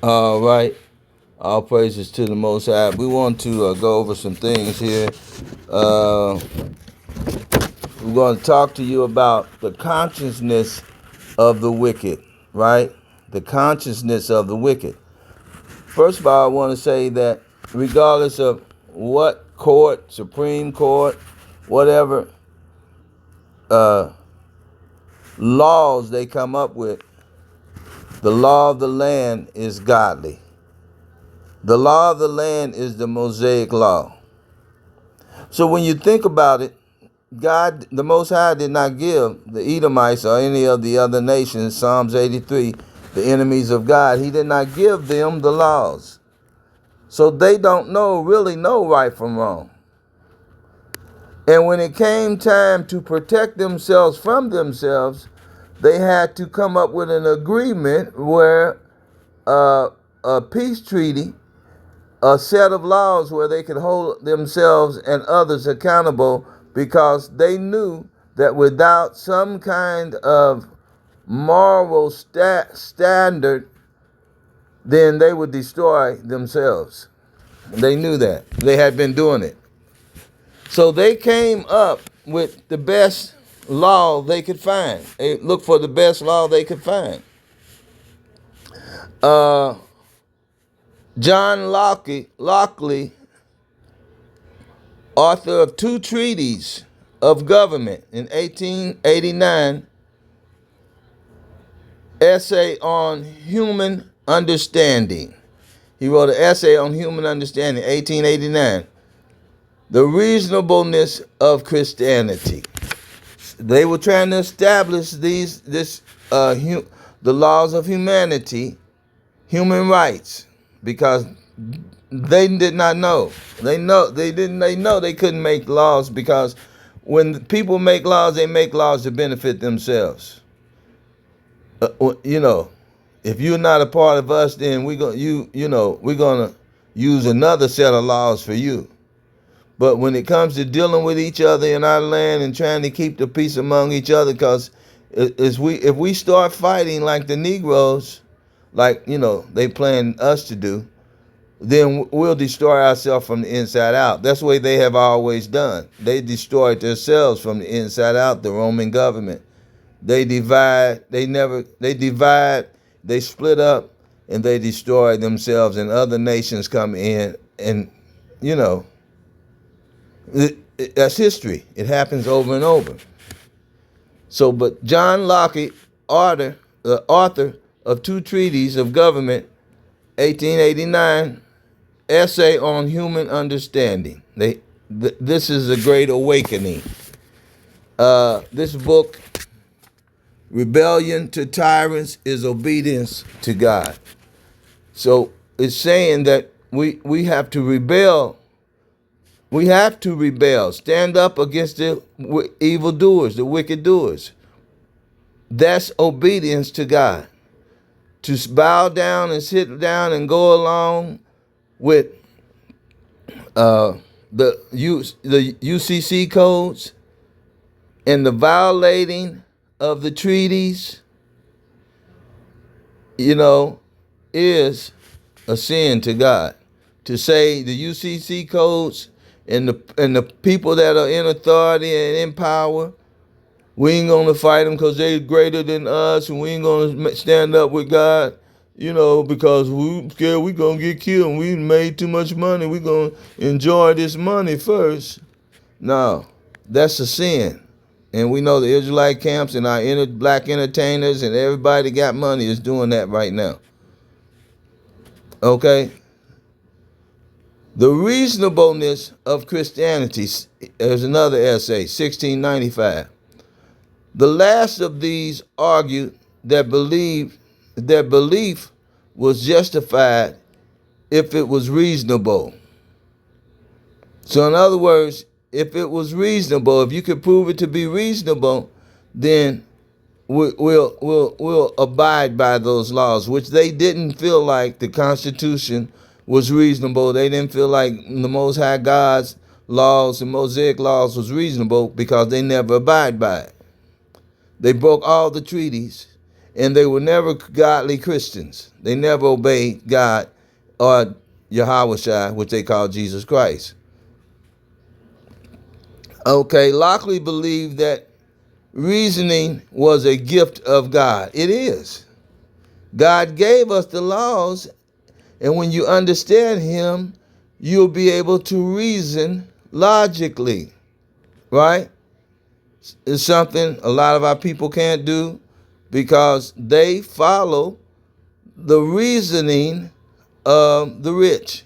All right. All praises to the Most High. We want to go over some things here. Uh, we're going to talk to you about the consciousness of the wicked, right? The consciousness of the wicked. First of all, I want to say that regardless of what court, Supreme Court, whatever uh, laws they come up with, the law of the land is godly. The law of the land is the Mosaic law. So when you think about it, God, the Most High, did not give the Edomites or any of the other nations, Psalms 83, the enemies of God, He did not give them the laws. So they don't really know right from wrong. And when it came time to protect themselves from themselves, they had to come up with an agreement where a peace treaty, a set of laws where they could hold themselves and others accountable, because they knew that without some kind of moral standard, then they would destroy themselves. They knew that. They had been doing it. So they came up with the best law they could find. They looked for the best law they could find. Uh, John Lockley, author of two treaties of government in 1889, essay on human understanding. He wrote an essay on human understanding, 1889. The reasonableness of Christianity. They were trying to establish the laws of humanity, human rights, because they did not know. They know they couldn't make laws, because when people make laws, they make laws to benefit themselves. If you're not a part of us, then we're gonna use another set of laws for you. But when it comes to dealing with each other in our land and trying to keep the peace among each other, because if we start fighting like the Negroes, like they plan us to do, then we'll destroy ourselves from the inside out. That's the way they have always done. They destroyed themselves from the inside out. The Roman government. They divide. They split up, and they destroy themselves. And other nations come in, and you know that's history. It happens over and over. So, but John Locke, author of two treaties of government, 1889, essay on human understanding. This is a great awakening. This book, Rebellion to Tyrants is Obedience to God. So it's saying that we have to rebel. We have to rebel, stand up against the evildoers, the wicked doers. That's obedience to God. To bow down and sit down and go along with the UCC codes and the violating of the treaties, is a sin to God. To say the UCC codes and the people that are in authority and in power, we ain't gonna fight them because they're greater than us, and we ain't gonna stand up with God, because we scared we gonna get killed and we made too much money. We gonna enjoy this money first. No, that's a sin. And we know the Israelite camps and our black entertainers and everybody that got money is doing that right now. Okay? The reasonableness of Christianity. There's another essay, 1695. The last of these argued that their belief was justified if it was reasonable. So in other words, if it was reasonable, if you could prove it to be reasonable, then we'll abide by those laws, which they didn't feel like the Constitution was reasonable. They didn't feel like the Most High God's laws and Mosaic laws was reasonable, because they never abide by it. They broke all the treaties, and they were never godly Christians. They never obeyed God or Yahweh, which they call Jesus Christ. Okay, Lockley believed that reasoning was a gift of God. It is. God gave us the laws, and when you understand Him, you'll be able to reason logically, right? It's something a lot of our people can't do because they follow the reasoning of the rich.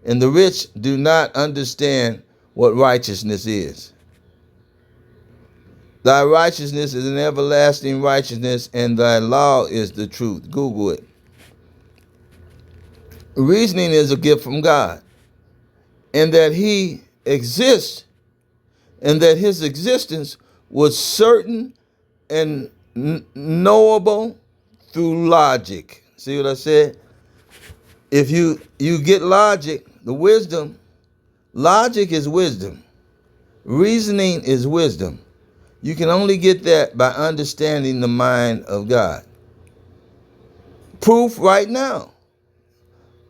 And the rich do not understand what righteousness is. Thy righteousness is an everlasting righteousness, and thy law is the truth. Google it. Reasoning is a gift from God, and that He exists, and that His existence was certain and knowable through logic. See what I said? If you get logic, the wisdom, logic is wisdom. Reasoning is wisdom. You can only get that by understanding the mind of God. Proof right now.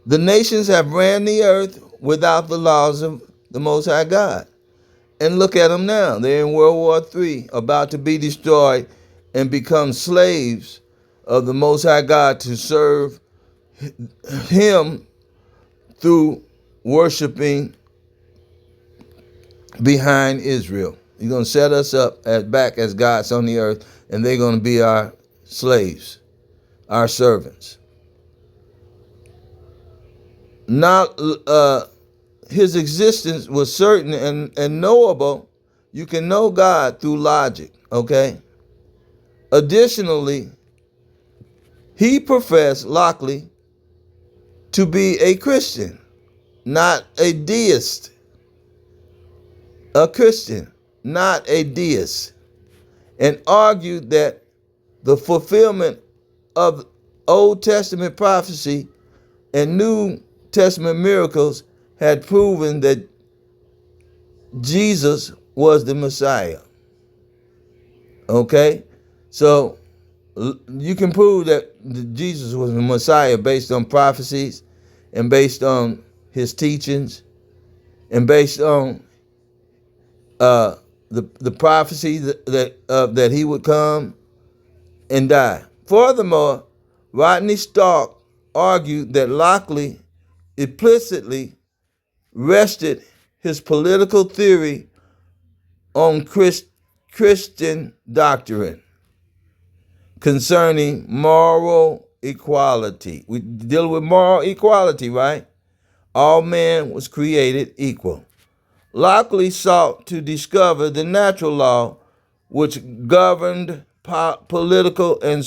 The nations have ran the earth without the laws of the Most High God. And look at them now. They're in World War III, about to be destroyed and become slaves of the Most High God to serve Him through worshiping behind Israel. He's going to set us up back as gods on the earth, and they're going to be our slaves, our servants. Not His existence was certain and knowable. You can know God through logic, okay? Additionally, he professed, Lockley, to be a Christian, not a deist. A Christian, not a deist, and argued that the fulfillment of Old Testament prophecy and New Testament miracles had proven that Jesus was the Messiah. Okay? So you can prove that Jesus was the Messiah based on prophecies and based on His teachings and based on the prophecy that He would come and die. Furthermore, Rodney Stark argued that Lockley implicitly rested his political theory on Christian doctrine concerning moral equality. We deal with moral equality, right? All man was created equal. Lockley sought to discover the natural law which governed political and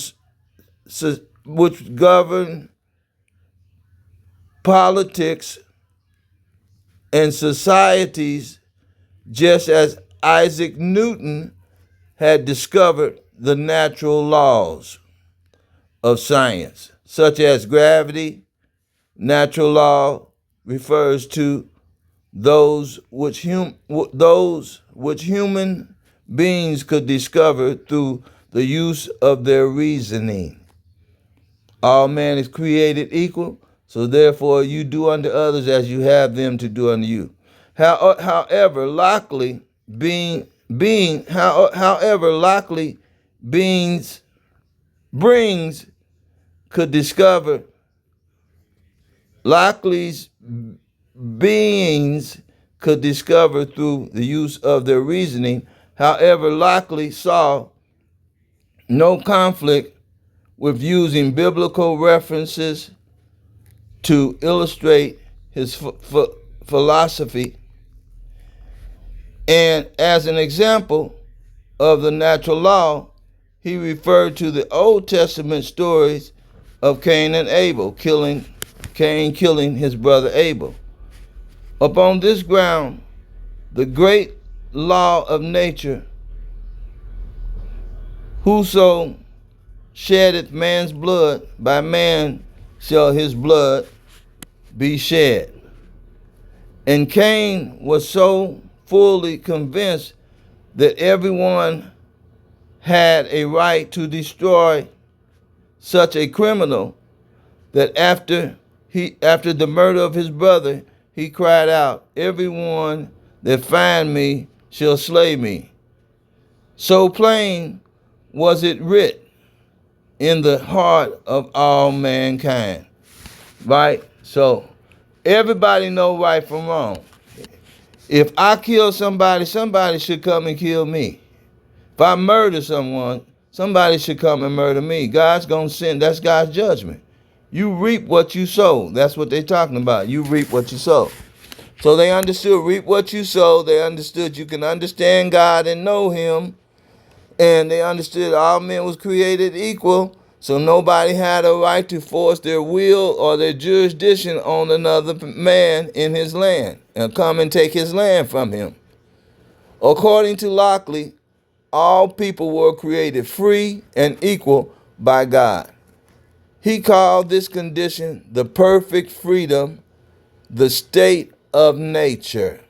which governed politics and societies, just as Isaac Newton had discovered the natural laws of science, such as gravity. Natural law refers to those which human beings could discover through the use of their reasoning. All man is created equal, so therefore you do unto others as you have them to do unto you. However, Lockley brings could discover Lockley's beings could discover through the use of their reasoning. However, Lockley saw no conflict with using biblical references to illustrate his philosophy. And as an example of the natural law, he referred to the Old Testament stories of Cain and Abel, Cain killing his brother Abel. Upon this ground, the great law of nature, whoso sheddeth man's blood, by man shall his blood be shed. And Cain was so fully convinced that everyone had a right to destroy such a criminal that after the murder of his brother, he cried out, "Everyone that find me shall slay me." So plain was it writ in the heart of all mankind. Right? So everybody know right from wrong. If I kill somebody, somebody should come and kill me. If I murder someone, somebody should come and murder me. God's going to send, that's God's judgment. You reap what you sow. That's what they're talking about. You reap what you sow. So they understood reap what you sow. They understood you can understand God and know him. And they understood all men was created equal. So nobody had a right to force their will or their jurisdiction on another man in his land and come and take his land from him. According to Lockley, all people were created free and equal by God. He called this condition the perfect freedom, the state of nature.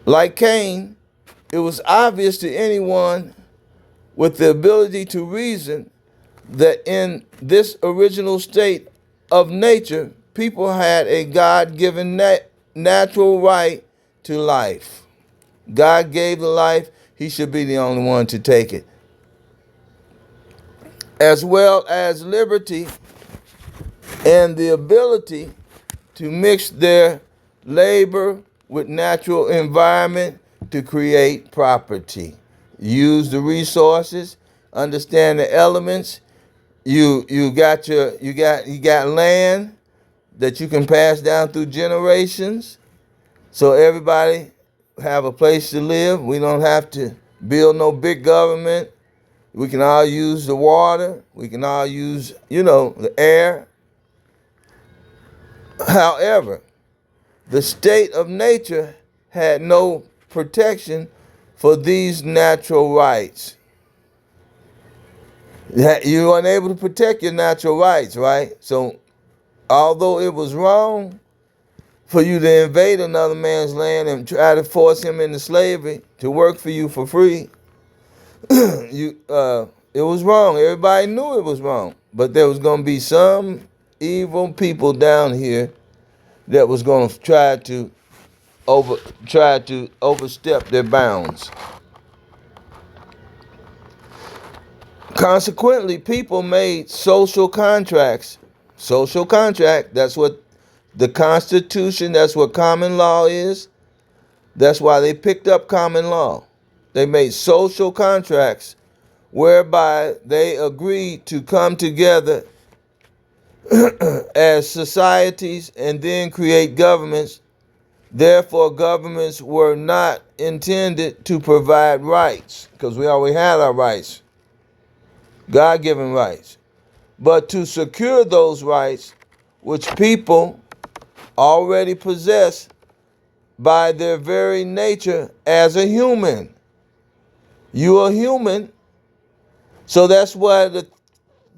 Like Cain, it was obvious to anyone with the ability to reason that in this original state of nature, people had a God-given natural right to life. God gave the life, he should be the only one to take it. As well as liberty and the ability to mix their labor with natural environment to create property. Use the resources, understand the elements. You got land that you can pass down through generations, so everybody have a place to live. We don't have to build no big government. We can all use the water. We can all use, the air. However, the state of nature had no protection for these natural rights. You weren't able to protect your natural rights, right? So, although it was wrong for you to invade another man's land and try to force him into slavery to work for you for free, it was wrong. Everybody knew it was wrong, but there was going to be some evil people down here that was going to try to overstep their bounds. Consequently, people made social contracts. Social contract, that's what the Constitution, that's what common law is. That's why they picked up common law. They made social contracts whereby they agreed to come together as societies and then create governments. Therefore, governments were not intended to provide rights, because we already had our rights, God-given rights, but to secure those rights which people already possess by their very nature as a human. You are human, so that's why the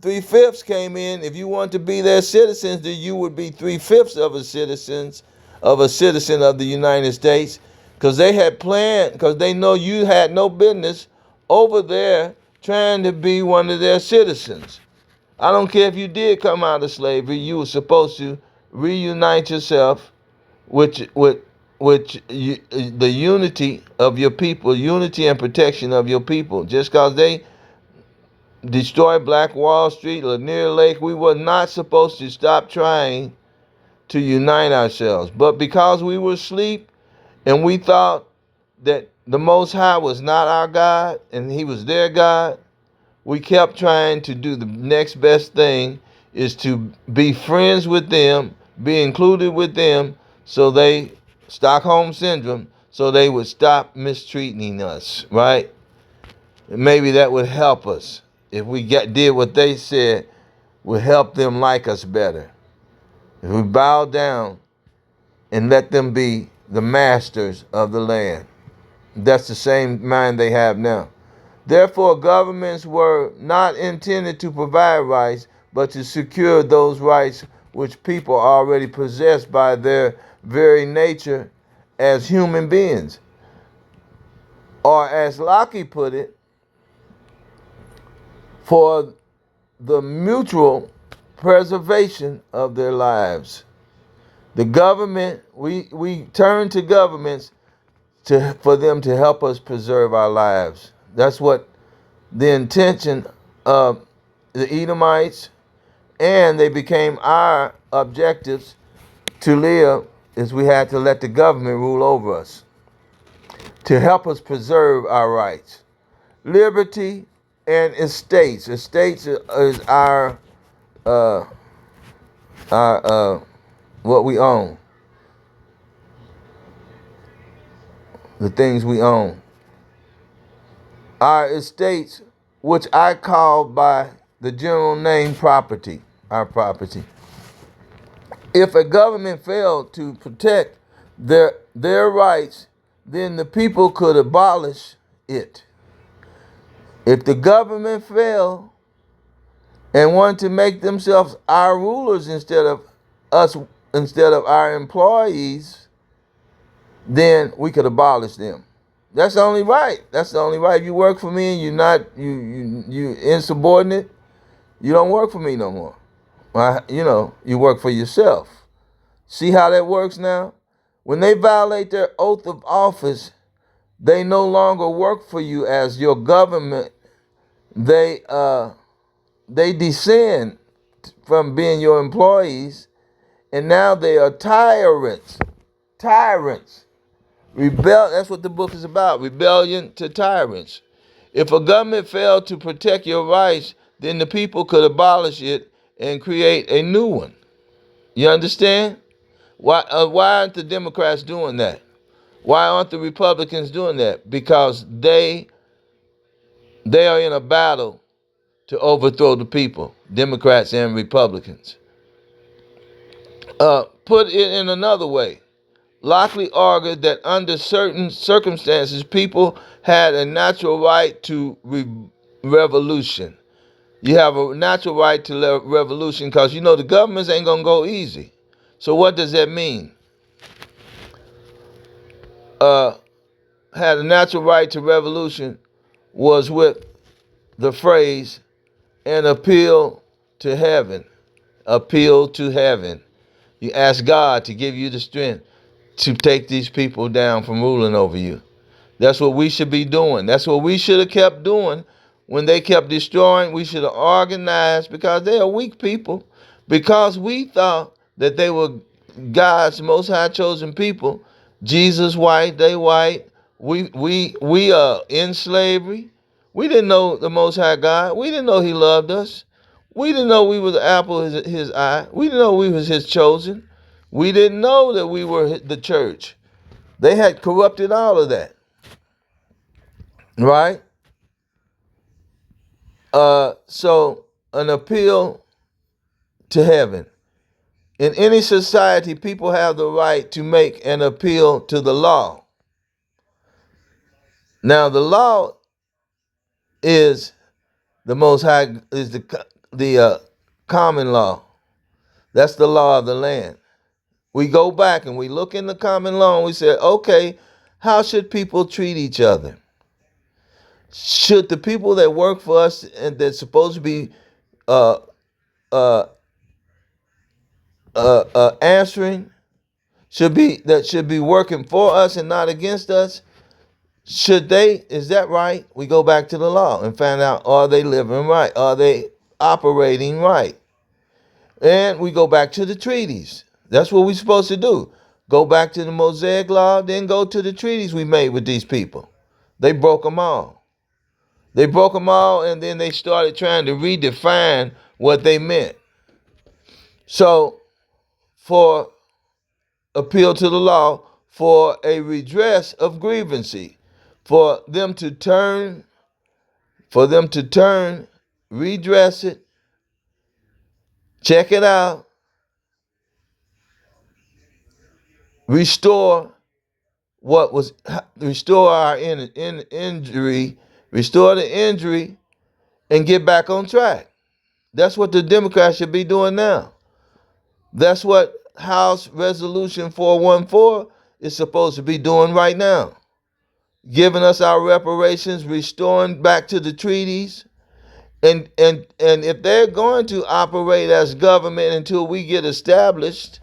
3/5 came in. If you want to be their citizens, then you would be 3/5 of a citizen of the United States, because they had planned, because they know you had no business over there trying to be one of their citizens. I don't care if you did come out of slavery, you were supposed to reunite yourself with the unity of your people, unity and protection of your people. Just because they destroyed Black Wall Street, Lanier Lake, we were not supposed to stop trying to unite ourselves. But because we were asleep and we thought that the Most High was not our God and he was their God, we kept trying to do the next best thing, is to be friends with them, be included with them, so they, Stockholm Syndrome, so they would stop mistreating us, right? And maybe that would help us. If we did what they said, would help them like us better. If we bow down and let them be the masters of the land. That's the same mind they have now. Therefore, governments were not intended to provide rights, but to secure those rights which people already possess by their very nature as human beings. Or as Locke put it, for the mutual preservation of their lives. The government, we turn to governments for them to help us preserve our lives. That's what the intention of the Edomites, and they became our objectives to live, is we had to let the government rule over us to help us preserve our rights. Liberty and estates. Estates is uh, our what we own, the things we own. Our estates, which I call by the general name property, our property. If a government failed to protect their rights, then the people could abolish it. If the government failed and wanted to make themselves our rulers instead of our employees, then we could abolish them. That's the only right. That's the only right. If you work for me and you're not you insubordinate, you don't work for me no more. You work for yourself. See how that works now? When they violate their oath of office, they no longer work for you as your government. They descend from being your employees, and now they are tyrants. Tyrants. That's what the book is about. Rebellion to tyrants. If a government failed to protect your rights, then the people could abolish it and create a new one. You understand? Why aren't the Democrats doing that? Why aren't the Republicans doing that? Because they are in a battle to overthrow the people, Democrats and Republicans. Put it in another way, Lockley argued that under certain circumstances, people had a natural right to revolution. You have a natural right to revolution because the governments ain't gonna go easy. So what does that mean? Had a natural right to revolution was with the phrase an appeal to heaven. Appeal to heaven. You ask God to give you the strength to take these people down from ruling over you. That's what we should be doing. That's what we should have kept doing when they kept destroying. We should have organized because they are weak people. Because we thought that they were God's most high chosen people. Jesus white, they white. We are in slavery. We didn't know the most high God. We didn't know he loved us. We didn't know we were the apple of his eye. We didn't know we was his chosen. We didn't know that we were the church. They had corrupted all of that. Right? So an appeal to heaven. In any society, people have the right to make an appeal to the law. Now, the law is the most high, is the common law. That's the law of the land. We go back and we look in the common law and we say, okay, how should people treat each other? Should the people that work for us and that's supposed to be uh, uh, answering should be working for us and not against us? Is that right? We go back to the law and find out, are they living right? Are they operating right? And we go back to the treaties. That's what we're supposed to do. Go back to the Mosaic Law, then go to the treaties we made with these people. They broke them all. They broke them all, and then they started trying to redefine what they meant. So, for appeal to the law, for a redress of grievances, for them to turn, redress it, check it out, restore restore our injury, restore the injury, and get back on track. That's what the Democrats should be doing now. That's what House Resolution 414 is supposed to be doing right now. Giving us our reparations, restoring back to the treaties, And if they're going to operate as government until we get established,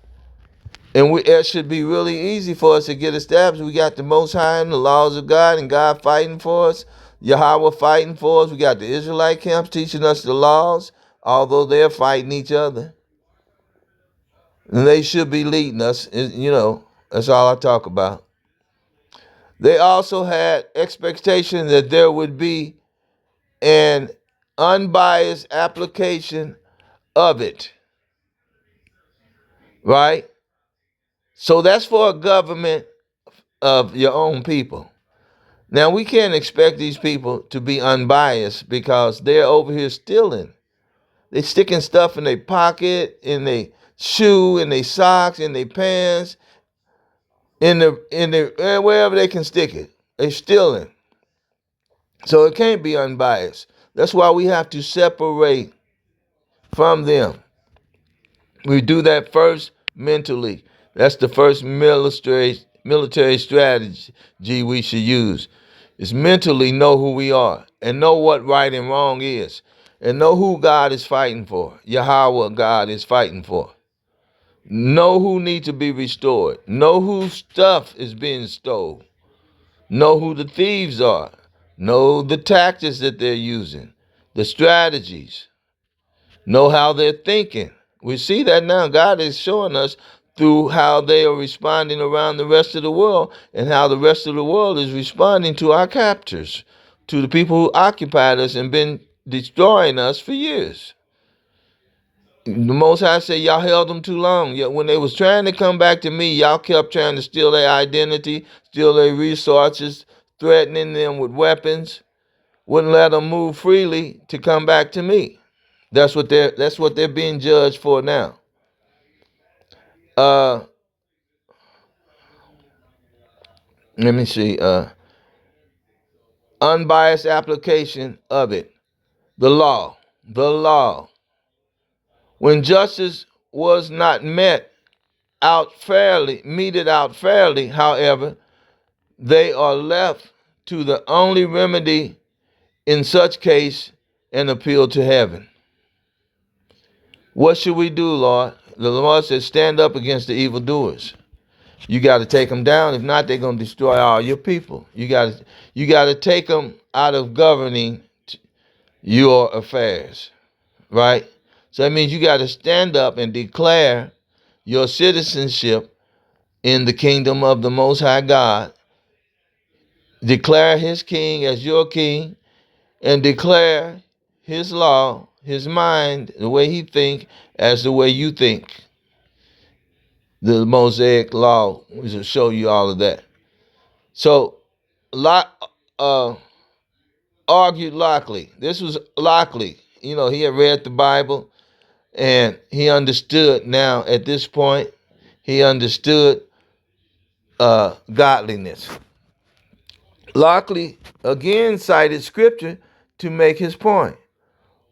and it should be really easy for us to get established. We got the Most High and the laws of God, and God fighting for us. Yahweh fighting for us. We got the Israelite camps teaching us the laws, although they're fighting each other. And they should be leading us. That's all I talk about. They also had expectation that there would be an unbiased application of it, right? So that's for a government of your own people. Now, we can't expect these people to be unbiased because they're over here stealing. They sticking stuff in their pocket, in their shoe, in their socks, in their pants, in the wherever they can stick it. They're stealing. So it can't be unbiased. That's why we have to separate from them. We do that first mentally. That's the first military strategy we should use. Is mentally know who we are and know what right and wrong is. And know who God is fighting for. Yahweh God is fighting for. Know who needs to be restored. Know whose stuff is being stolen. Know who the thieves are. Know the tactics that they're using. The strategies. Know how they're thinking. We see that now. God is showing us through how they are responding around the rest of the world and how the rest of the world is responding to our captors, to the people who occupied us and been destroying us for years. The Most High said, y'all held them too long. Yet when they was trying to come back to me, y'all kept trying to steal their identity, steal their resources, threatening them with weapons, wouldn't let them move freely to come back to me. That's what they're being judged for now. Let me see. Unbiased application of it. The law. The law. When justice was not meted out fairly, however, they are left to the only remedy in such case an appeal to heaven. What should we do, Lord? The Lord says, stand up against the evildoers. You got to take them down. If not, they're going to destroy all your people. You got to take them out of governing your affairs, right? So that means you got to stand up and declare your citizenship in the kingdom of the Most High God. Declare his king as your king and declare his law, his mind, the way he think as the way you think. The Mosaic law will show you all of that. So, argued Lockley. This was Lockley. He had read the Bible and he understood now at this point, he understood godliness. Lockley again cited scripture to make his point.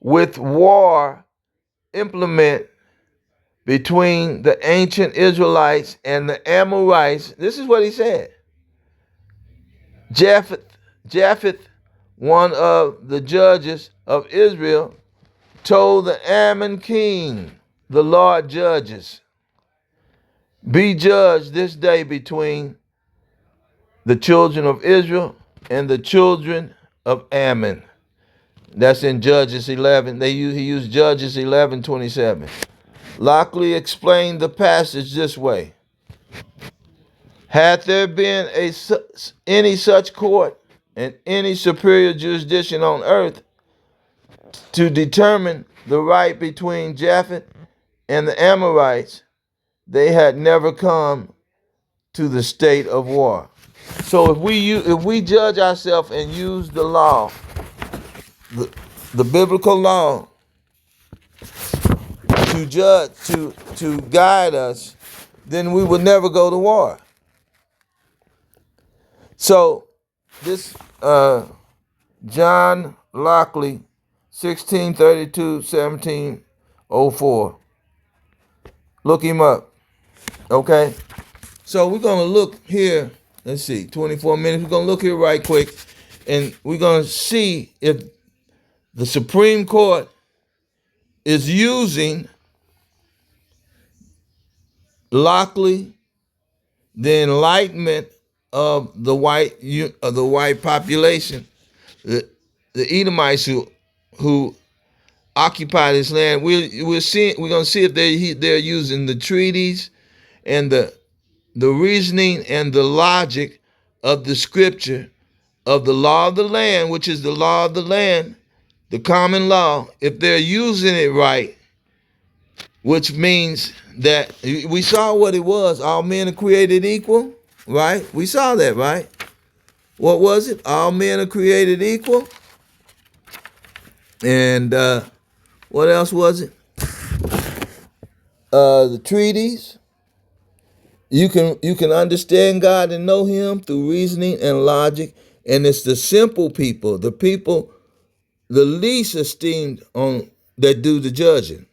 With war implement between the ancient Israelites and the Amorites, this is what he said. Japheth, one of the judges of Israel, told the Ammon king, the Lord judges, be judged this day between the children of Israel and the children of Ammon. That's in Judges 11. He used Judges 11:27. Lockley explained the passage this way. Had there been any such court and any superior jurisdiction on earth to determine the right between Japheth and the Amorites, they had never come to the state of war. So if we judge ourselves and use the law, the biblical law, to judge, to guide us, then we will never go to war. So this John Lockley, 1632-1704. Look him up. Okay? So we're gonna look here. Let's see, 24 minutes. We're gonna look here right quick, and we're gonna see if The Supreme Court is using Lockley, the enlightenment of the white population, the Edomites who occupy this land. We're going to see if they're using the treaties and the reasoning and the logic of the scripture of the law of the land, which is the law of the land, the common law. If they're using it right, which means that we saw what it was. All men are created equal, right? We saw that, right? What was it? All men are created equal. And what else was it? The treaties. You can understand God and know Him through reasoning and logic. And it's the simple people, the people the least esteemed on that do the judging,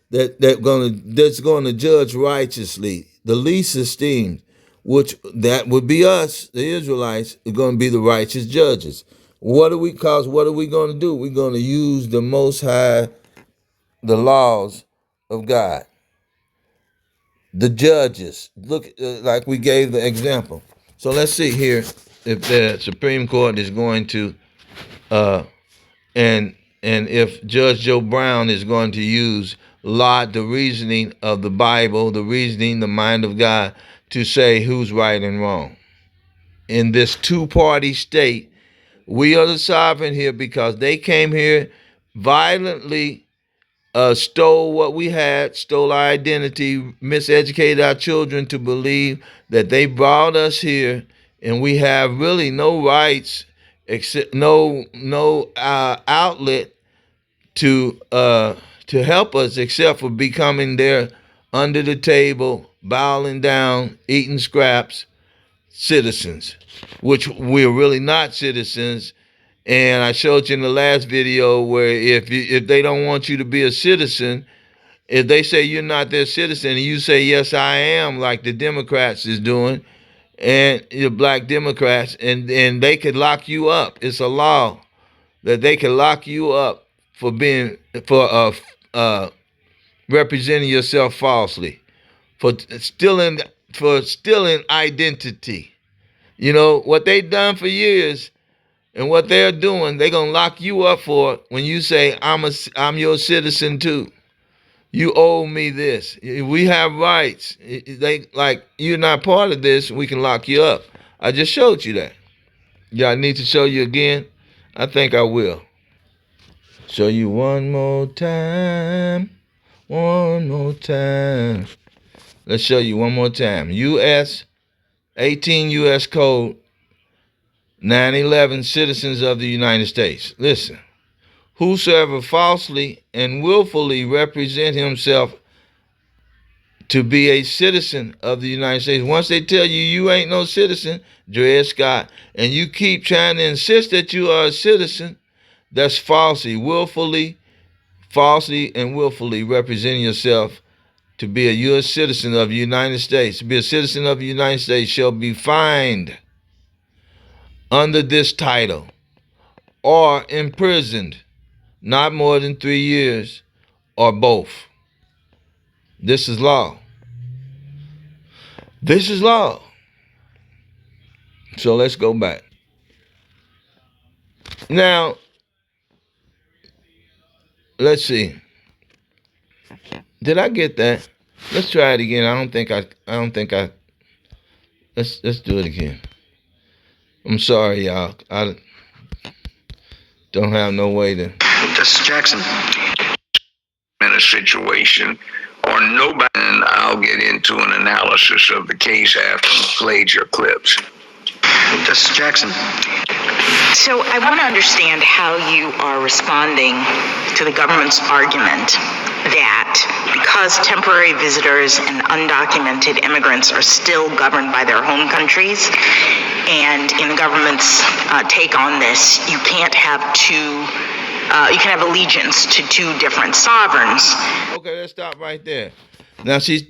that's going to judge righteously. The least esteemed, which that would be us, the Israelites, are going to be the righteous judges. What are we going to do? We're going to use the Most High, the laws of God. The judges, look, like we gave the example. So let's see here if the Supreme Court is going to, and if Judge Joe Brown is going to use the reasoning of the Bible, the reasoning, the mind of God, to say who's right and wrong. In this two-party state, we are the sovereign here because they came here violently, stole what we had, stole our identity, miseducated our children to believe that they brought us here and we have really no rights, except no outlet to help us except for becoming there under the table, bowing down, eating scraps, citizens, which we're really not citizens. And I showed you in the last video where if they don't want you to be a citizen, if they say you're not their citizen and you say, yes, I am, like the Democrats is doing, and the black Democrats, and they could lock you up. It's a law that they can lock you up for representing yourself falsely, for stealing identity. You know what they've done for years. And what they're doing, they're gonna lock you up for when you say, I'm your citizen too. You owe me this. We have rights. They like you're not part of this, we can lock you up. I just showed you that. Yeah, I need to show you again. I think I will. Show you one more time. One more time. Let's show you one more time. 18 U.S. Code 911, citizens of the United States. Listen. Whosoever falsely and willfully represent himself to be a citizen of the United States. Once they tell you you ain't no citizen, Dred Scott, and you keep trying to insist that you are a citizen, that's falsely and willfully representing yourself to be a U.S. citizen of the United States. To be a citizen of the United States shall be fined under this title or imprisoned not more than 3 years or both. This is law. This is law. So let's go back. Now, let's see. Did I get that? Let's try it again. I don't think I. Let's do it again. I'm sorry, y'all. I don't have no way to. This is Jackson. In a situation, or nobody, and I'll get into an analysis of the case after you played your clips. This is Jackson. So I want to understand how you are responding to the government's argument that because temporary visitors and undocumented immigrants are still governed by their home countries, and in the government's take on this, you can't have you can have allegiance to two different sovereigns. Okay, let's stop right there. Now she's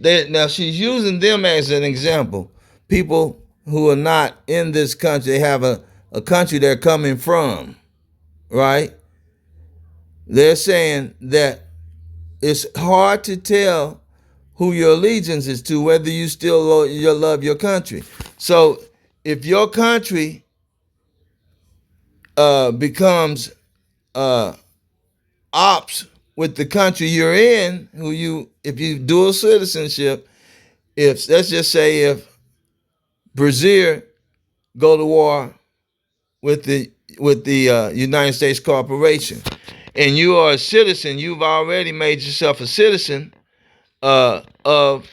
using them as an example. People who are not in this country, they have a country they're coming from, right? They're saying that it's hard to tell who your allegiance is to, whether you still love your country. So if your country becomes ops with the country you're in, if you dual citizenship, if let's just say if Brazil go to war with the United States corporation, and you are a citizen, you've already made yourself a citizen of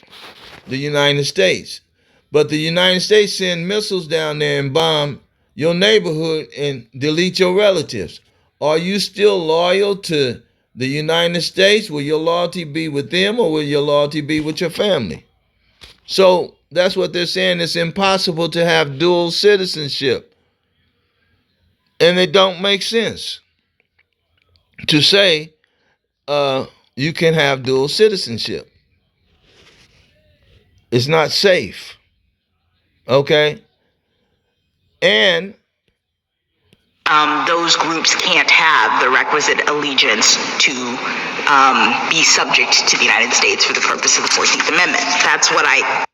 the United States. But the United States send missiles down there and bomb your neighborhood and delete your relatives. Are you still loyal to the United States? Will your loyalty be with them, or will your loyalty be with your family? So that's what they're saying. It's impossible to have dual citizenship. And it don't make sense to say you can have dual citizenship. It's not safe. Okay? And those groups can't have the requisite allegiance to be subject to the United States for the purpose of the 14th Amendment. That's what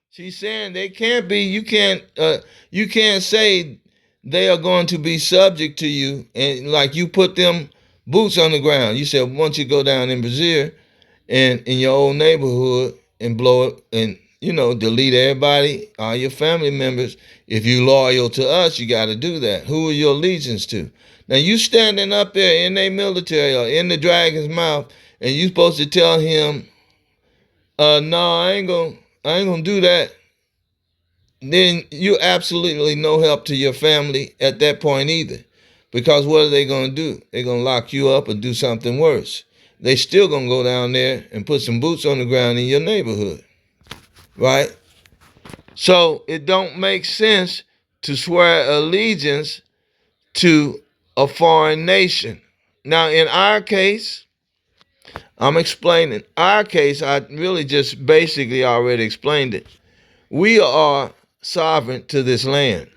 she's saying they can't be. You can't say they are going to be subject to you, and like you put them boots on the ground. You said once you go down in Brazil and in your old neighborhood and blow it and delete everybody, all your family members. If you loyal to us, you got to do that. Who are your allegiance to? Now you standing up there in their military or in the dragon's mouth, and you supposed to tell him, no, I ain't gonna do that. Then you absolutely no help to your family at that point either. Because what are they gonna do? They're gonna lock you up or do something worse. They still gonna go down there and put some boots on the ground in your neighborhood. Right? So it don't make sense to swear allegiance to a foreign nation. Now, in our case, I'm explaining. Our case, I really just basically already explained it. We are sovereign to this land.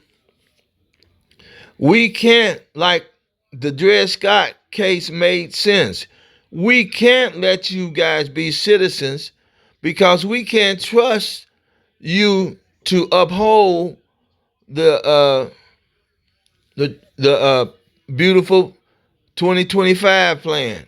We can't, like the Dred Scott case made sense. We can't let you guys be citizens because we can't trust you to uphold the beautiful 2025 plan.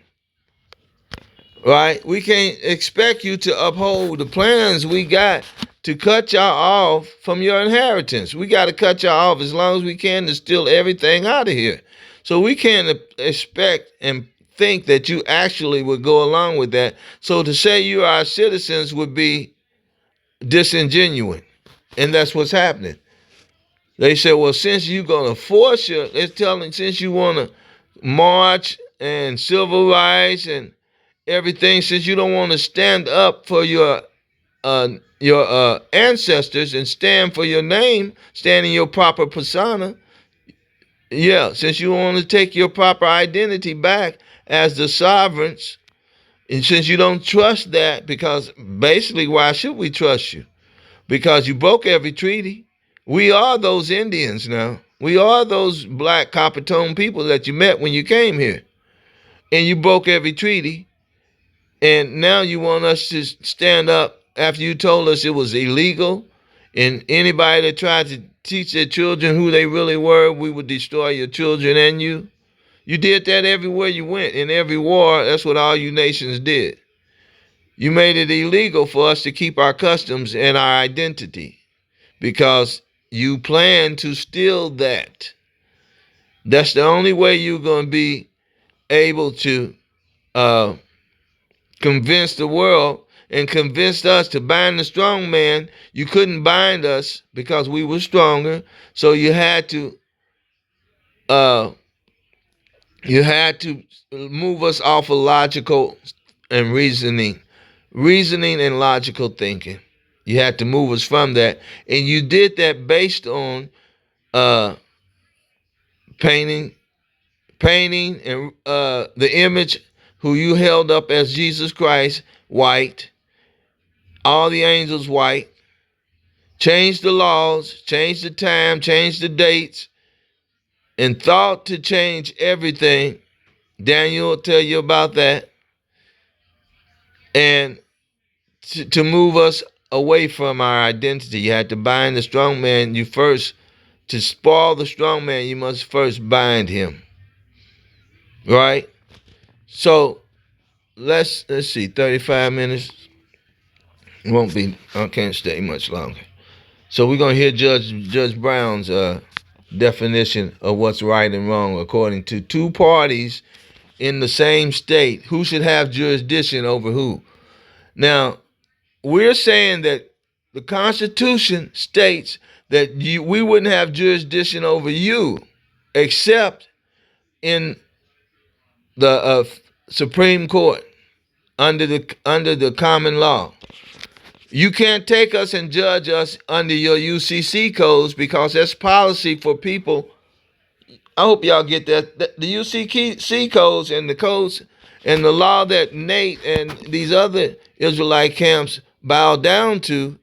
Right? We can't expect you to uphold the plans we got to cut y'all off from your inheritance. We got to cut y'all off as long as we can to steal everything out of here. So we can't expect and think that you actually would go along with that. So to say you are citizens would be disingenuous. And that's what's happening. They said, well, since you're going to force since you want to march and civil rights and everything, since you don't want to stand up for your ancestors and stand for your name, stand in your proper persona, since you want to take your proper identity back as the sovereigns, and since you don't trust that, because basically, why should we trust you? Because you broke every treaty. We are those Indians now. We are those black Coppertone people that you met when you came here. And you broke every treaty. And now you want us to stand up after you told us it was illegal. And anybody that tried to teach their children who they really were, we would destroy your children and you. You did that everywhere you went. In every war, that's what all you nations did. You made it illegal for us to keep our customs and our identity because you plan to steal that. That's the only way you're going to be able to convince the world and convince us to bind the strong man. You couldn't bind us because we were stronger, so you had to move us off of logical and reasoning and logical thinking. You had to move us from that, and you did that based on painting and the image who you held up as Jesus Christ, white, all the angels white. Changed the laws, changed the time, changed the dates, and thought to change everything Daniel will tell you about that. And to move us away from our identity, you had to bind the strong man. To spoil the strong man, you must first bind him. Right? So let's see, 35 minutes. Won't be, I can't stay much longer. So we're gonna hear Judge Brown's definition of what's right and wrong according to two parties in the same state. Who should have jurisdiction over who? Now, we're saying that the Constitution states that we wouldn't have jurisdiction over you except in the Supreme Court under the common law. You can't take us and judge us under your UCC codes because that's policy for people. I hope y'all get that. The UCC codes and the codes and the law that Nate and these other Israelite camps bow down to,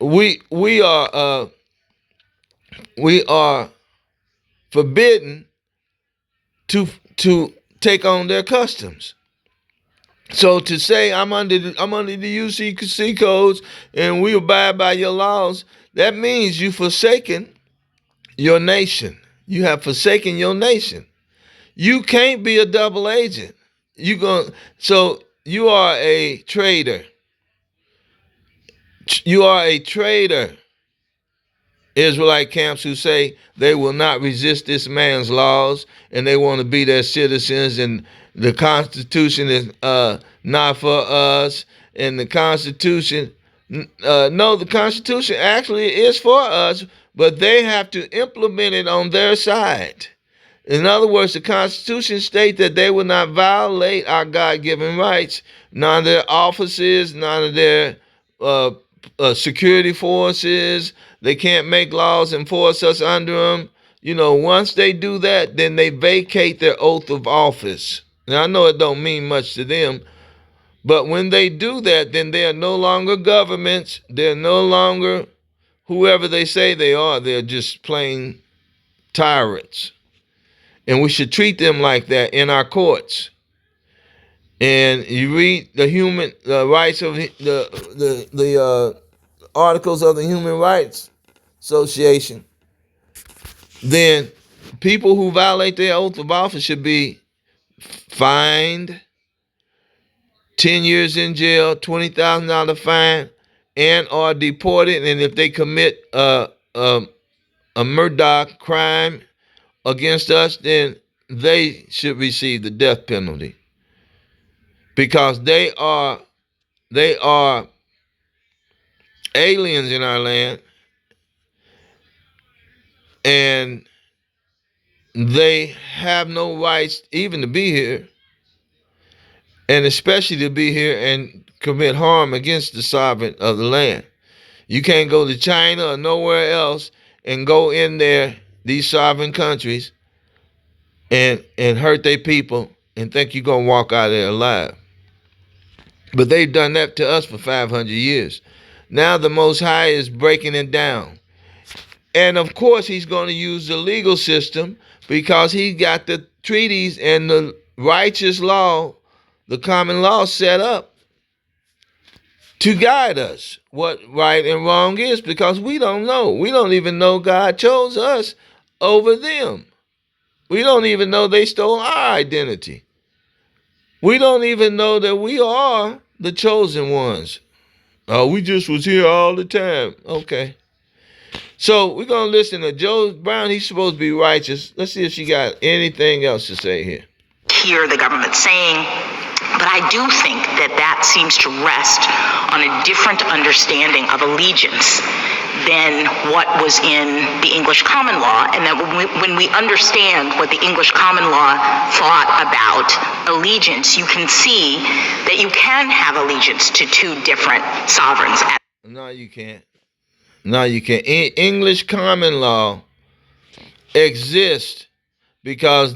we are forbidden to take on their customs. So to say I'm under the UCC codes and we abide by your laws, that means you forsaken your nation. You have forsaken your nation. You can't be a double agent. So you are a traitor. You are a traitor. Israelite camps who say they will not resist this man's laws and they want to be their citizens, and the Constitution is not for us, and the Constitution, no, the Constitution actually is for us, but they have to implement it on their side. In other words, the Constitution states that they will not violate our God-given rights, none of their offices, none of their security forces. They can't make laws and force us under them. Once they do that, then they vacate their oath of office. Now, I know it don't mean much to them, but when they do that, then they are no longer governments. They're no longer whoever they say they are. They're just plain tyrants. And we should treat them like that in our courts. And you read the human rights of the articles of the Human Rights Association, then people who violate their oath of office should be fined, 10 years in jail, $20,000 fine, and or deported. And if they commit a Murdoch crime against us, then they should receive the death penalty, because they are aliens in our land, and they have no rights even to be here, and especially to be here and commit harm against the sovereign of the land. You can't go to China or nowhere else and go in there, these sovereign countries, and hurt their people and think you're going to walk out of there alive. But they've done that to us for 500 years. Now the Most High is breaking it down. And of course, he's going to use the legal system because he got the treaties and the righteous law, the common law set up to guide us what right and wrong is, because we don't know. We don't even know God chose us over them. We don't even know they stole our identity. We don't even know that we are the chosen ones. We just was here all the time. Okay. So we're going to listen to Joe Brown. He's supposed to be righteous. Let's see if she got anything else to say here. Hear the government saying, but I do think that seems to rest on a different understanding of allegiance than what was in the English common law, and that when we understand what the English common law thought about allegiance, you can see that you can have allegiance to two different sovereigns. No, you can't. No, you can't. English common law exists because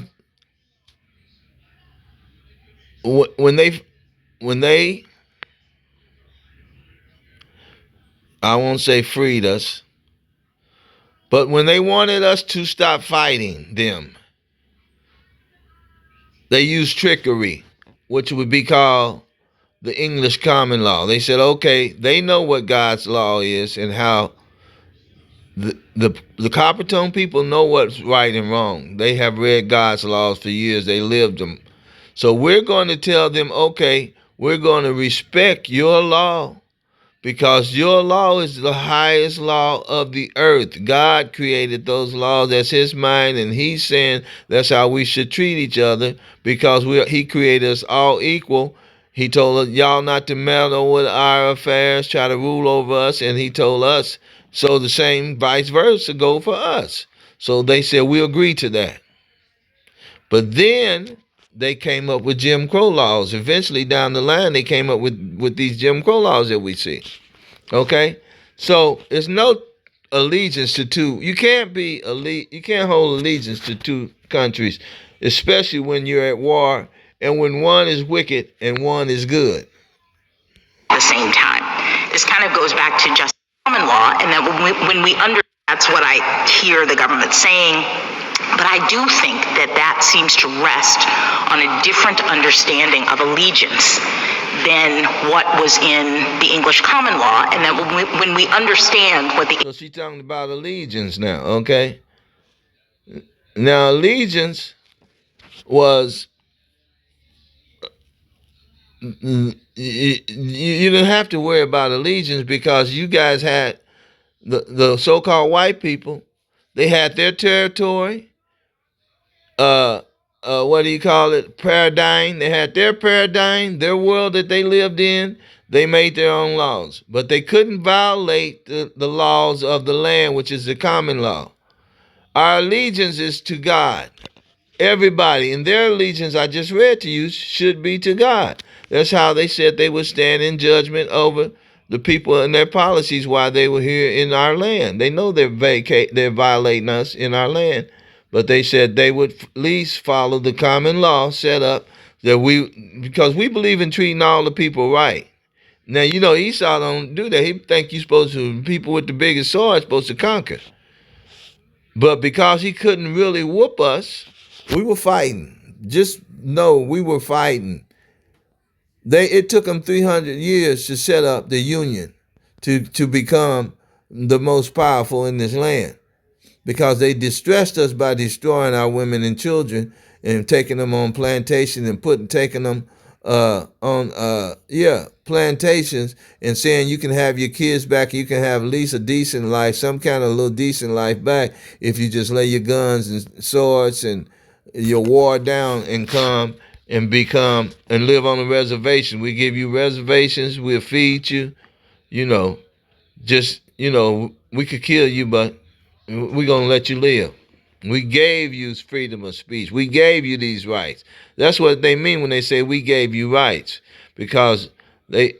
when they, I won't say freed us, but when they wanted us to stop fighting them, they used trickery, which would be called the English common law. They said, okay, they know what God's law is and how the Coppertone people know what's right and wrong. They have read God's laws for years. They lived them. So we're going to tell them, okay, we're going to respect your law because your law is the highest law of the earth. God created those laws. That's his mind, and he's saying that's how we should treat each other because he created us all equal. He told us, y'all not to meddle with our affairs, try to rule over us, and he told us, so the same vice versa go for us. So they said, we agree to that. But then they came up with Jim Crow laws. Eventually down the line, they came up with these Jim Crow laws that we see. Okay? So it's no allegiance to two. You can't hold allegiance to two countries, especially when you're at war and when one is wicked and one is good. At the same time, this kind of goes back to just common law, and that when we that's what I hear the government saying. But I do think that seems to rest on a different understanding of allegiance than what was in the English common law, and that when we understand what the... So she's talking about allegiance now, okay? Now, allegiance was... You didn't have to worry about allegiance because you guys had the so-called white people. They had their territory. What do you call it? Paradigm. They had their paradigm, their world that they lived in. They made their own laws, but they couldn't violate the laws of the land, which is the common law. Our allegiance is to God. Everybody, and their allegiance, I just read to you, should be to God. That's how they said they would stand in judgment over the people and their policies while they were here in our land. They know they're violating us in our land. But they said they would at least follow the common law set up because we believe in treating all the people right. Now, you know, Esau don't do that. He think people with the biggest sword supposed to conquer. But because he couldn't really whoop us, we were fighting. Just know we were fighting. It took them 300 years to set up the Union to become the most powerful in this land. Because they distressed us by destroying our women and children and taking them on plantations and taking them on plantations and saying you can have your kids back, you can have at least a decent life, some kind of little decent life back if you just lay your guns and swords and your war down and come and live on a reservation. We give you reservations, we'll feed you, we could kill you, but we're going to let you live. We gave you freedom of speech. We gave you these rights. That's what they mean when they say we gave you rights, because they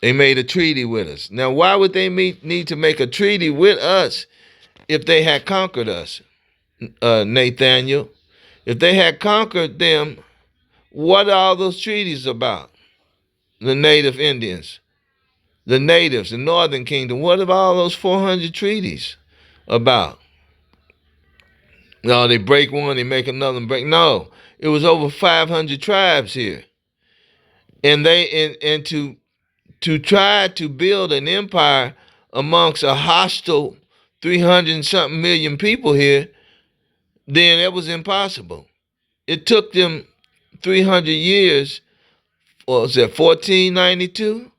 made a treaty with us. Now, why would they need to make a treaty with us if they had conquered us, Nathaniel? If they had conquered them, what are all those treaties about? The native Indians. The natives, the Northern Kingdom, what about all those 400 treaties about? No, they break one, they make another break. No, it was over 500 tribes here. And to try to build an empire amongst a hostile 300-something million people here, then it was impossible. It took them 300 years, what was that, 1492?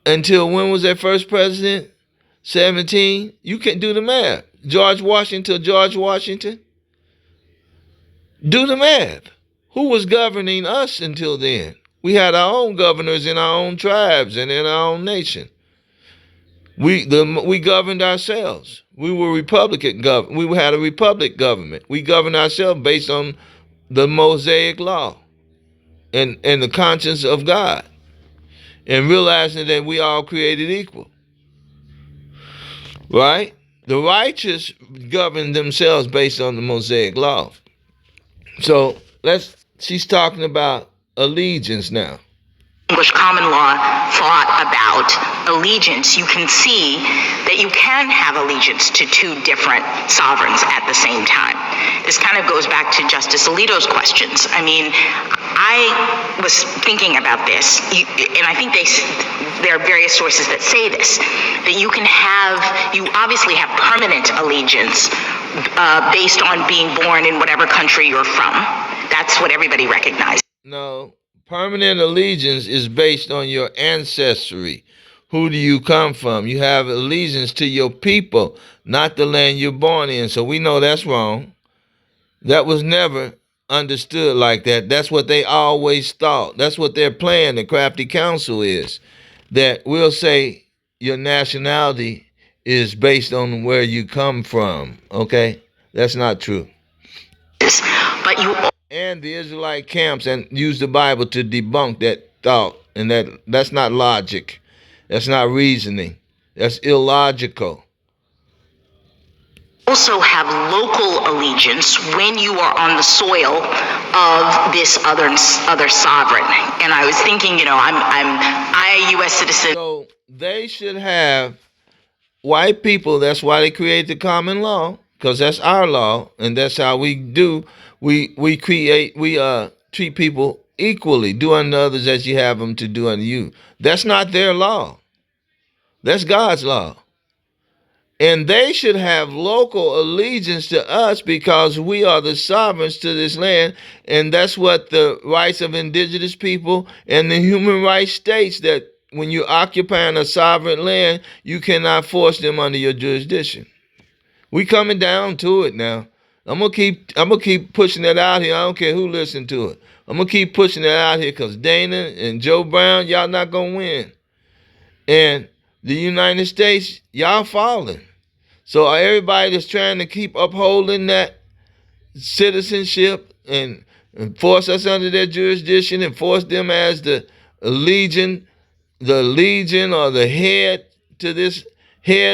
Until when was their first president? 17? You can't do the math. George Washington. Do the math. Who was governing us until then? We had our own governors in our own tribes and in our own nation. We governed ourselves. We were Republican government. We had a republic government. We governed ourselves based on the Mosaic law and the conscience of God, and realizing that we all created equal. Right? The righteous govern themselves based on the Mosaic law. So she's talking about allegiance now. English common law thought about allegiance, you can see that you can have allegiance to two different sovereigns at the same time. this kind of goes back to Justice Alito's questions. I mean, I was thinking about this, and I think there are various sources that say this, that you obviously have permanent allegiance based on being born in whatever country you're from. That's what everybody recognizes. No, permanent allegiance is based on your ancestry. Who do you come from? You have allegiance to your people, not the land you're born in. So we know that's wrong. That was never understood like that. That's what they always thought. That's what their plan, the crafty council, is. That we'll say your nationality is based on where you come from. Okay? That's not true. But you... And the Israelite camps and use the Bible to debunk that thought. And that's not logic. That's not reasoning. That's illogical. Also have local allegiance when you are on the soil of this other sovereign. And I was thinking, I'm a U.S. citizen. So they should have white people. That's why they created the common law, because that's our law, and that's how we do. We treat people equally. Do unto others as you have them to do unto you. That's not their law. That's God's law. And they should have local allegiance to us because we are the sovereigns to this land. And that's what the rights of indigenous people and the human rights states, that when you're occupying a sovereign land, you cannot force them under your jurisdiction. We coming down to it now. I'm gonna keep pushing that out here. I don't care who listens to it. I'm gonna keep pushing that out here because Dana and Joe Brown, y'all not gonna win. And the United States, y'all falling. So everybody that's trying to keep upholding that citizenship and force us under their jurisdiction and force them as the legion or the head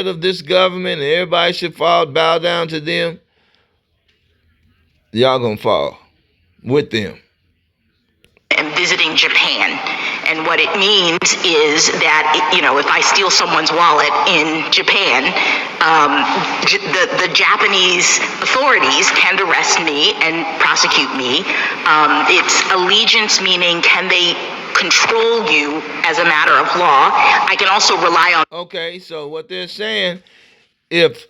of this government, and everybody should bow down to them, y'all gonna fall with them. And visiting Japan. And what it means is that, if I steal someone's wallet in Japan, the Japanese authorities can arrest me and prosecute me. It's allegiance, meaning can they control you as a matter of law. I can also rely on... Okay, so what they're saying, if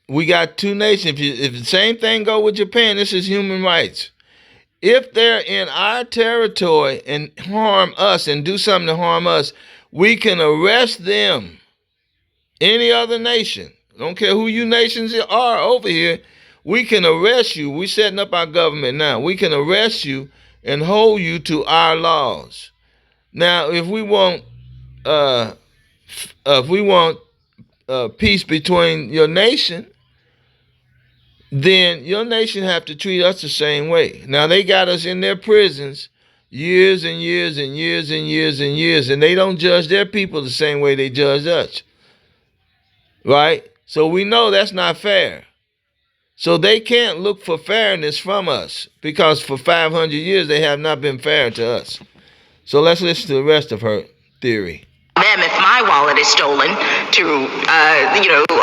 we got two nations, if the same thing go with Japan, this is human rights. If they're in our territory and harm us and do something to harm us, we can arrest them. Any other nation, I don't care who you nations are over here, we can arrest you. We're setting up our government now. We can arrest you and hold you to our laws. Now, if we want peace between your nation, then your nation have to treat us the same way. Now, they got us in their prisons years and years and years and years and years, and they don't judge their people the same way they judge us. Right? So we know that's not fair. So they can't look for fairness from us because for 500 years they have not been fair to us. So let's listen to the rest of her theory. Them, if my wallet is stolen, to,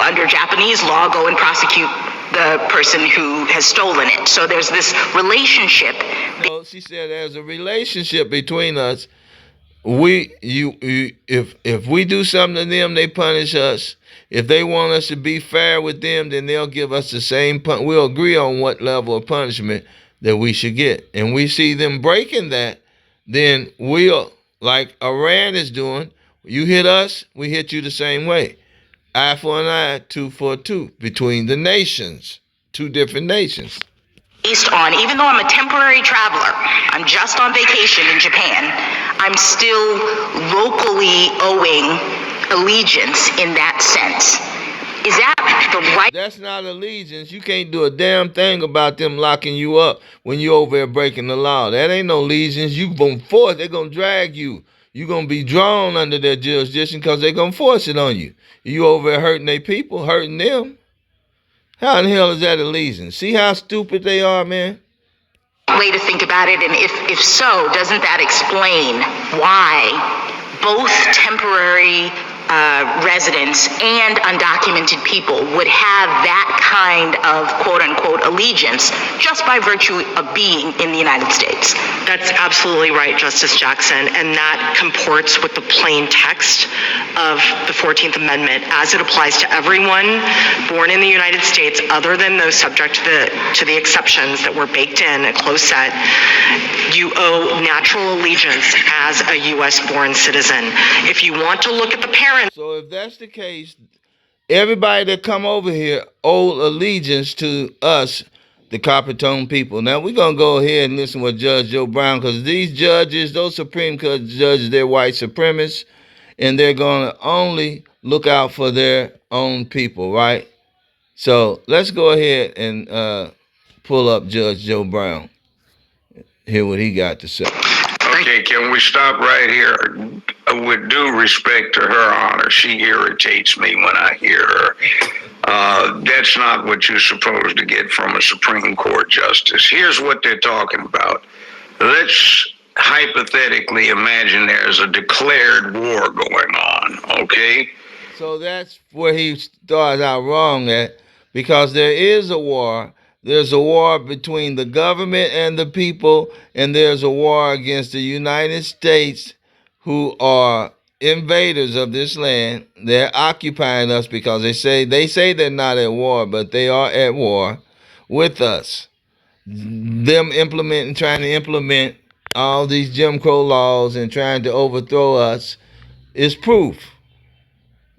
under Japanese law, go and prosecute the person who has stolen it. So there's this relationship. So she said there's a relationship between us. If we do something to them, they punish us. If they want us to be fair with them, then they'll give us the same we'll agree on what level of punishment that we should get. And we see them breaking that, then we'll, like Iran is doing, you hit us, we hit you the same way. Eye for an eye, tooth for a tooth, between the nations, two different nations. Based on, even though I'm a temporary traveler, I'm just on vacation in Japan, I'm still locally owing allegiance in that sense. Is that the right? That's not allegiance. You can't do a damn thing about them locking you up when you're over there breaking the law. That ain't no allegiance. You gonna force, they're gonna drag you. You're gonna be drawn under their jurisdiction because they're gonna force it on you. You over there hurting their people, hurting them. How in the hell is that allegiance? See how stupid they are, man? Way to think about it, and if so, doesn't that explain why both temporary residents and undocumented people would have that kind of quote-unquote allegiance just by virtue of being in the United States. That's absolutely right, Justice Jackson, and that comports with the plain text of the 14th Amendment as it applies to everyone born in the United States other than those subject to the exceptions that were baked in a close set. You owe natural allegiance as a U.S.-born citizen. If you want to look at the parents... So if that's the case, everybody that come over here owe allegiance to us, the Coppertone people. Now, we're going to go ahead and listen to Judge Joe Brown, because these judges, those Supreme Court judges, they're white supremacists, and they're going to only look out for their own people, right? So let's go ahead and pull up Judge Joe Brown. Hear what he got to say. Okay, can we stop right here? With due respect to her honor, she irritates me when I hear her. That's not what you're supposed to get from a Supreme Court justice. Here's what they're talking about. Let's hypothetically imagine there's a declared war going on, okay? So that's where he started out wrong at, because there is a war. There's a war between the government and the people, and there's a war against the United States, who are invaders of this land. They're occupying us because they say they're not at war, but they are at war with us. Them trying to implement all these Jim Crow laws and trying to overthrow us is proof.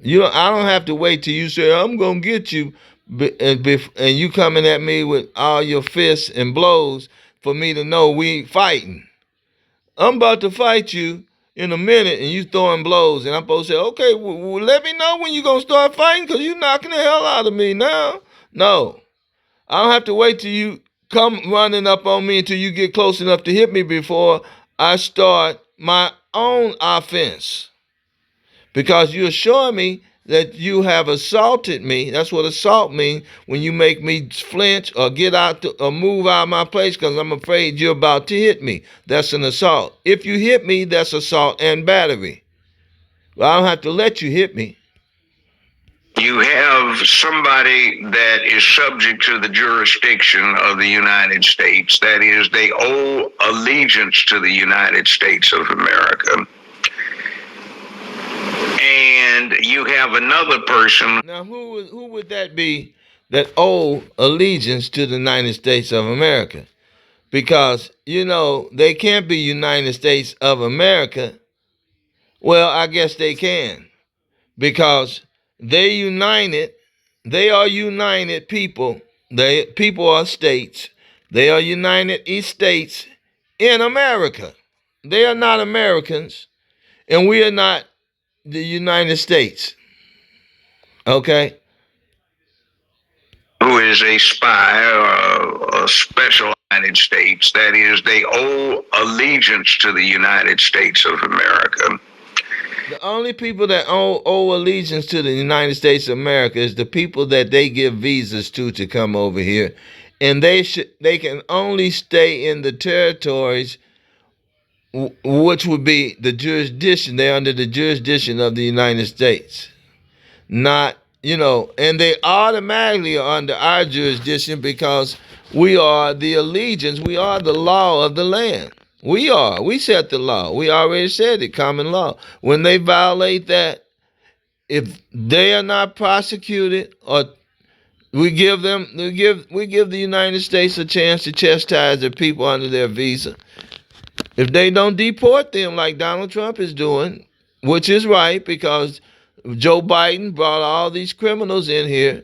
I don't have to wait till you say, I'm going to get you, and you coming at me with all your fists and blows for me to know we fighting. I'm about to fight you in a minute, and you throwing blows, and I'm supposed to say, okay, well, let me know when you're going to start fighting, because you're knocking the hell out of me now. No. I don't have to wait till you come running up on me until you get close enough to hit me before I start my own offense. Because you're showing me that you have assaulted me. That's what assault means, when you make me flinch or get out or move out of my place because I'm afraid you're about to hit me. That's an assault. If you hit me, that's assault and battery. Well, I don't have to let you hit me. You have somebody that is subject to the jurisdiction of the United States. That is, they owe allegiance to the United States of America. And you have another person. Now, who would that be that owe allegiance to the United States of America? Because, they can't be United States of America. Well, I guess they can. Because they are united people. People are states. They are united states in America. They are not Americans. And we are not the United States. Okay? Who is a spy or a special United States. That is, they owe allegiance to the United States of America. The only people that owe allegiance to the United States of America is the people that they give visas to come over here. And they can only stay in the territories which would be the jurisdiction. They're under the jurisdiction of the United States. Not, and they automatically are under our jurisdiction because we are the allegiance. We are the law of the land. We set the law. We already said it, common law. When they violate that, if they are not prosecuted, or we give the United States a chance to chastise the people under their visa. If they don't deport them like Donald Trump is doing, which is right, because Joe Biden brought all these criminals in here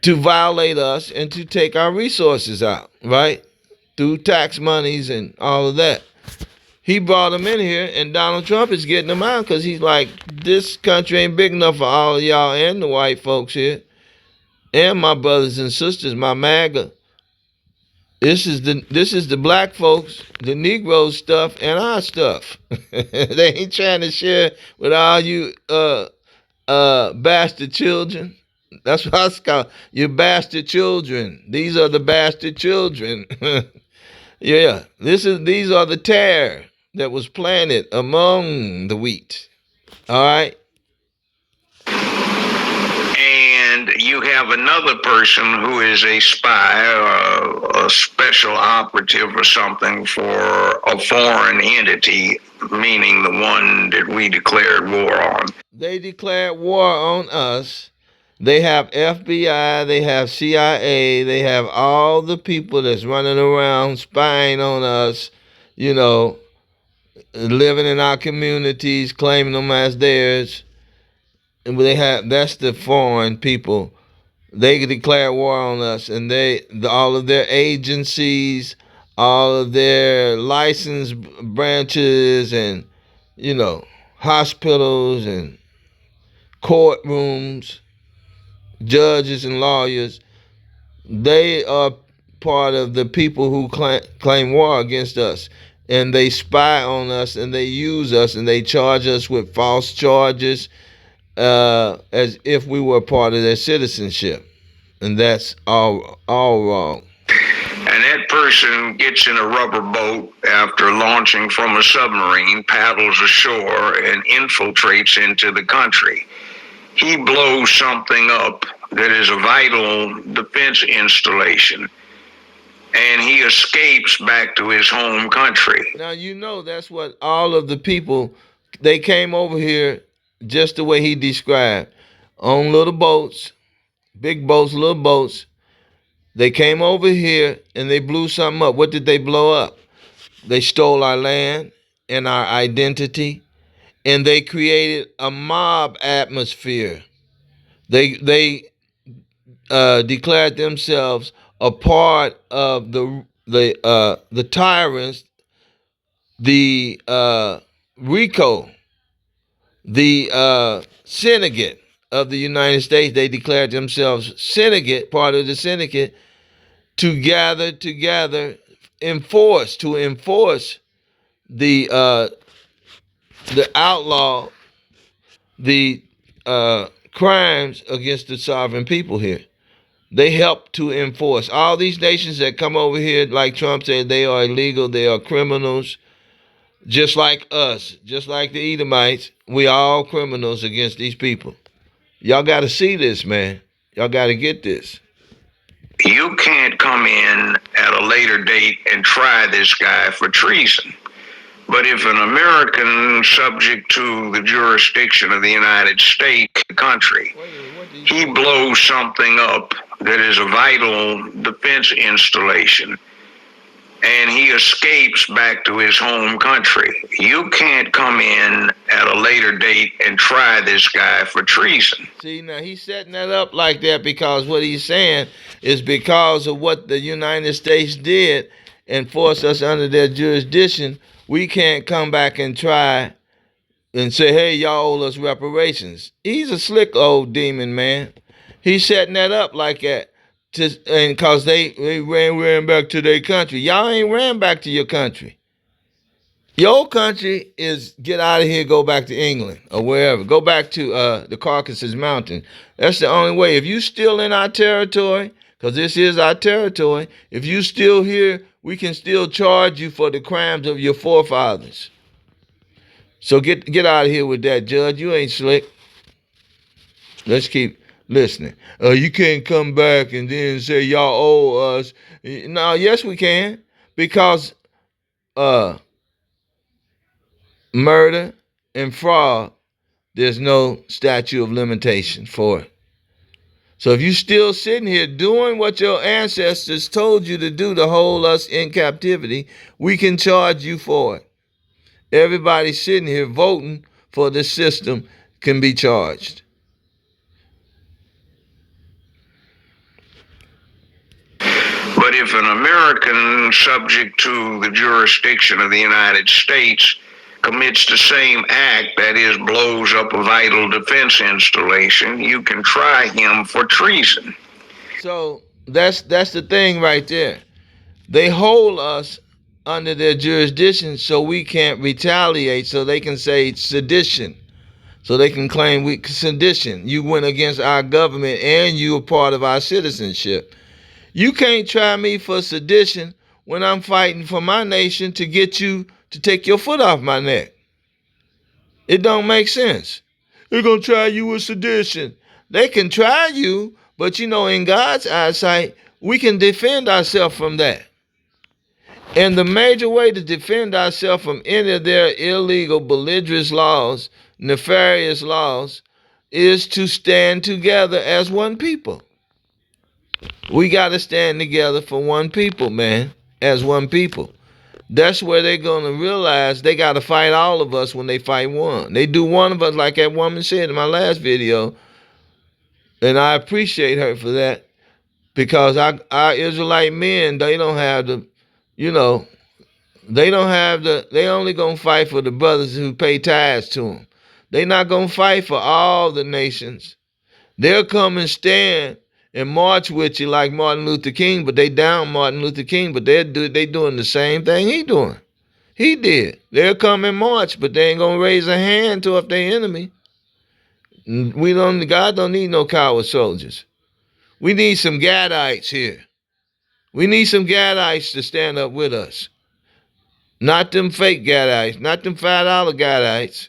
to violate us and to take our resources out, right? Through tax monies and all of that. He brought them in here, and Donald Trump is getting them out because he's like, this country ain't big enough for all of y'all and the white folks here. And my brothers and sisters, my MAGA. This is the black folks, the Negro stuff, and our stuff. They ain't trying to share with all you bastard children. That's what I call you, bastard children. These are the bastard children. Yeah, these are the tare that was planted among the wheat. All right. And you have another person who is a spy or a special operative or something for a foreign entity, meaning the one that we declared war on. They declared war on us. They have FBI, they have CIA, they have all the people that's running around spying on us, you know, living in our communities, claiming them as theirs. And that's the foreign people. They declare war on us, and all of their agencies, all of their licensed branches, and hospitals and courtrooms, judges and lawyers, they are part of the people who claim war against us. And they spy on us, and they use us, and they charge us with false charges as if we were part of their citizenship. And that's all wrong. And that person gets in a rubber boat after launching from a submarine, paddles ashore, and infiltrates into the country. He blows something up that is a vital defense installation, and he escapes back to his home country. Now, that's what all of the people, they came over here just the way he described, on little boats, big boats, little boats. They came over here and they blew something up. What did they blow up? They stole our land and our identity, and they created a mob atmosphere. They declared themselves a part of the tyrants, the RICO, the syndicate of the United States. They declared themselves syndicate, part of the syndicate, to gather together, enforce the outlaw, the crimes against the sovereign people here. They help to enforce. All these nations that come over here, like Trump said, they are illegal, they are criminals, just like us, just like the Edomites. We are all criminals against these people. Y'all got to see this, man. Y'all got to get this. You can't come in at a later date and try this guy for treason. But if an American subject to the jurisdiction of the United States country, he blows something up that is a vital defense installation, and he escapes back to his home country, you can't come in at a later date and try this guy for treason. See, now he's setting that up like that because what he's saying is because of what the United States did and forced us under their jurisdiction, we can't come back and try and say, hey, y'all owe us reparations. He's a slick old demon, man. He's setting that up like that. And because they ran back to their country. Y'all ain't ran back to your country. Your country is get out of here, go back to England or wherever. Go back to the Caucasus Mountain. That's the only way. If you still in our territory, because this is our territory, if you still here, we can still charge you for the crimes of your forefathers. So get out of here with that, Judge. You ain't slick. Let's keep listening. You can't come back and then say y'all owe us. No, yes we can, because murder and fraud, there's no statute of limitation for it. So if you still sitting here doing what your ancestors told you to do to hold us in captivity, we can charge you for it. Everybody sitting here voting for the system can be charged. But if an American subject to the jurisdiction of the United States commits the same act, that is, blows up a vital defense installation, you can try him for treason. So that's the thing right there. They hold us under their jurisdiction so we can't retaliate, so they can say sedition. So they can claim sedition. You went against our government and you were part of our citizenship. You can't try me for sedition when I'm fighting for my nation to get you to take your foot off my neck. It don't make sense. They're going to try you with sedition. They can try you, but you know, in God's eyesight, we can defend ourselves from that. And the major way to defend ourselves from any of their illegal, belligerent laws, nefarious laws, is to stand together as one people. We got to stand together for one people, man, as one people. That's where they're going to realize they got to fight all of us when they fight one. They do one of us, like that woman said in my last video, and I appreciate her for that, because our Israelite men, they don't have the, you know, they don't have the, they only going to fight for the brothers who pay tithes to them. They not going to fight for all the nations. They'll come and stand and march with you like Martin Luther King, but they down Martin Luther King, but they doing the same thing he doing. He did. They'll come and march, but they ain't gonna raise a hand to up their enemy. God don't need no coward soldiers. We need some Gadites here. We need some Gadites to stand up with us. Not them fake Gadites, not them $5 Gadites,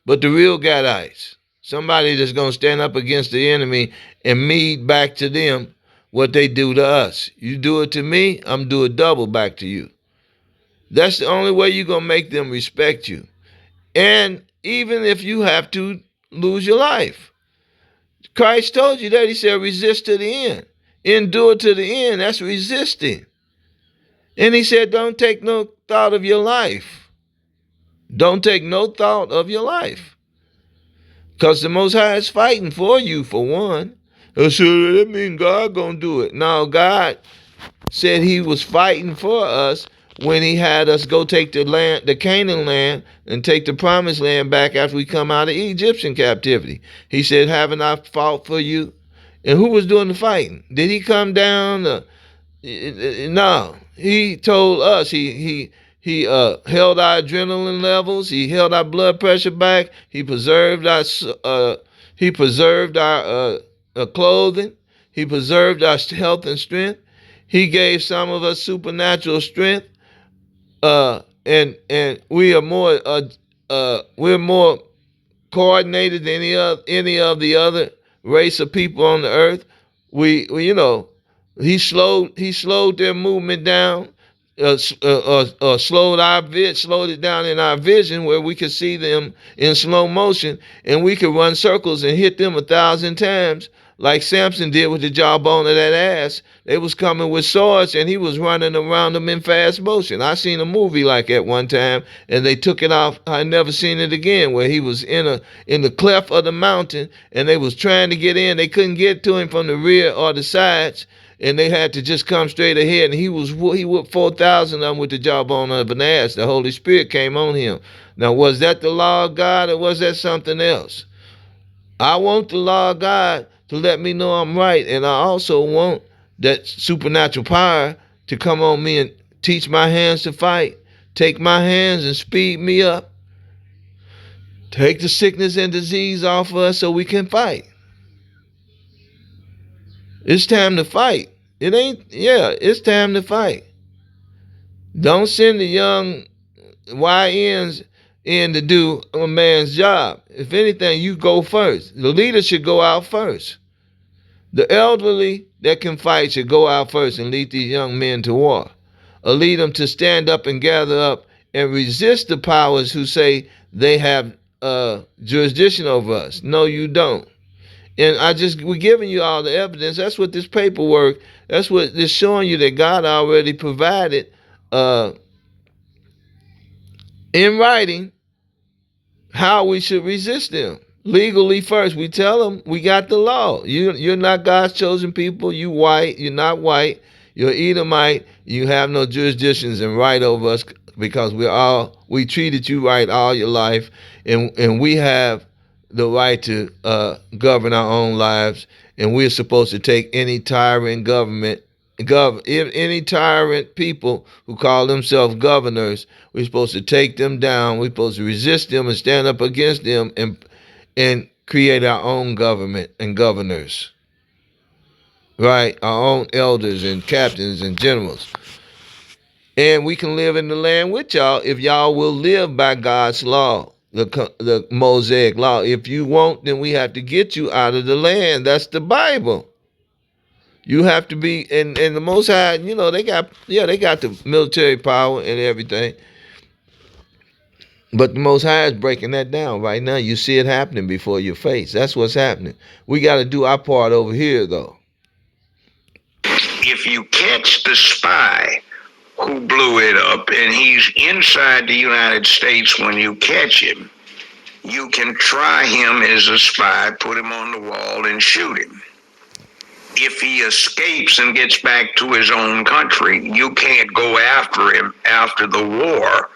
but the real Gadites. Somebody that's going to stand up against the enemy and meet back to them what they do to us. You do it to me, I'm doing double back to you. That's the only way you're going to make them respect you. And even if you have to lose your life. Christ told you that. He said, resist to the end. Endure to the end. That's resisting. And he said, don't take no thought of your life. Don't take no thought of your life. Because the Most High is fighting for you, for one. So that means God gonna do it. No, God said he was fighting for us when he had us go take the land, the Canaan land, and take the promised land back after we come out of Egyptian captivity. He said, haven't I fought for you? And who was doing the fighting? Did he come down? No. He told us, he held our adrenaline levels. He held our blood pressure back. He preserved our clothing. He preserved our health and strength. He gave some of us supernatural strength. And we are more we're more coordinated than any of the other race of people on the earth. We you know, he slowed their movement down. Slowed it down in our vision, where we could see them in slow motion, and we could run circles and hit them 1,000 times, like Samson did with the jawbone of that ass. They was coming with swords, and he was running around them in fast motion. I seen a movie like that one time, and they took it off. I never seen it again, where he was in the cleft of the mountain, and they was trying to get in. They couldn't get to him from the rear or the sides, and they had to just come straight ahead. And he whooped 4,000 of them with the jawbone of an ass. The Holy Spirit came on him. Now, was that the law of God, or was that something else? I want the law of God to let me know I'm right, and I also want that supernatural power to come on me and teach my hands to fight. Take my hands and speed me up. Take the sickness and disease off of us so we can fight. It's time to fight. It's time to fight. Don't send the young YNs in to do a man's job. If anything, you go first. The leader should go out first. The elderly that can fight should go out first and lead these young men to war. Or lead them to stand up and gather up and resist the powers who say they have jurisdiction over us. No, you don't. And we're giving you all the evidence. That's what this paperwork, that's what it's showing you, that God already provided in writing how we should resist them. Legally first, we tell them we got the law. You're not God's chosen people. You white. You're not white. You're Edomite. You have no jurisdictions and right over us, because we treated you right all your life, and we have the right to govern our own lives, and we're supposed to take any tyrant any tyrant people who call themselves governors. We're supposed to take them down. We're supposed to resist them and stand up against them and create our own government and governors, right? Our own elders and captains and generals. And we can live in the land with y'all if y'all will live by God's law. the Mosaic law. If you won't, then we have to get you out of the land. That's the Bible. You have to be, and the Most High, they got the military power and everything. But the Most High is breaking that down right now. You see it happening before your face. That's what's happening. We got to do our part over here, though. If you catch the spy who blew it up and he's inside the United States when you catch him, you can try him as a spy, put him on the wall, and shoot him. If he escapes and gets back to his own country, you can't go after him after the war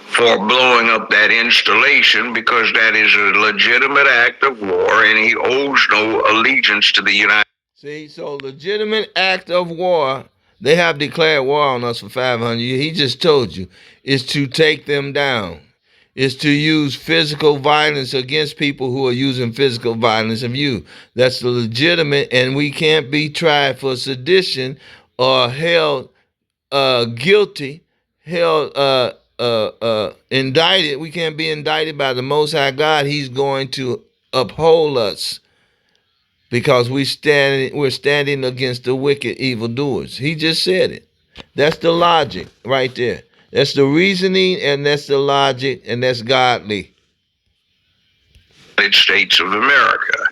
for blowing up that installation, because that is a legitimate act of war and he owes no allegiance to the United States. See, so legitimate act of war, they have declared war on us for 500 years. He just told you, is to take them down. Is to use physical violence against people who are using physical violence of you. That's the legitimate, and we can't be tried for sedition or held guilty, held indicted. We can't be indicted by the Most High God. He's going to uphold us because we're standing against the wicked evildoers. He just said it. That's the logic right there. That's the reasoning, and that's the logic, and that's godly. United States of America.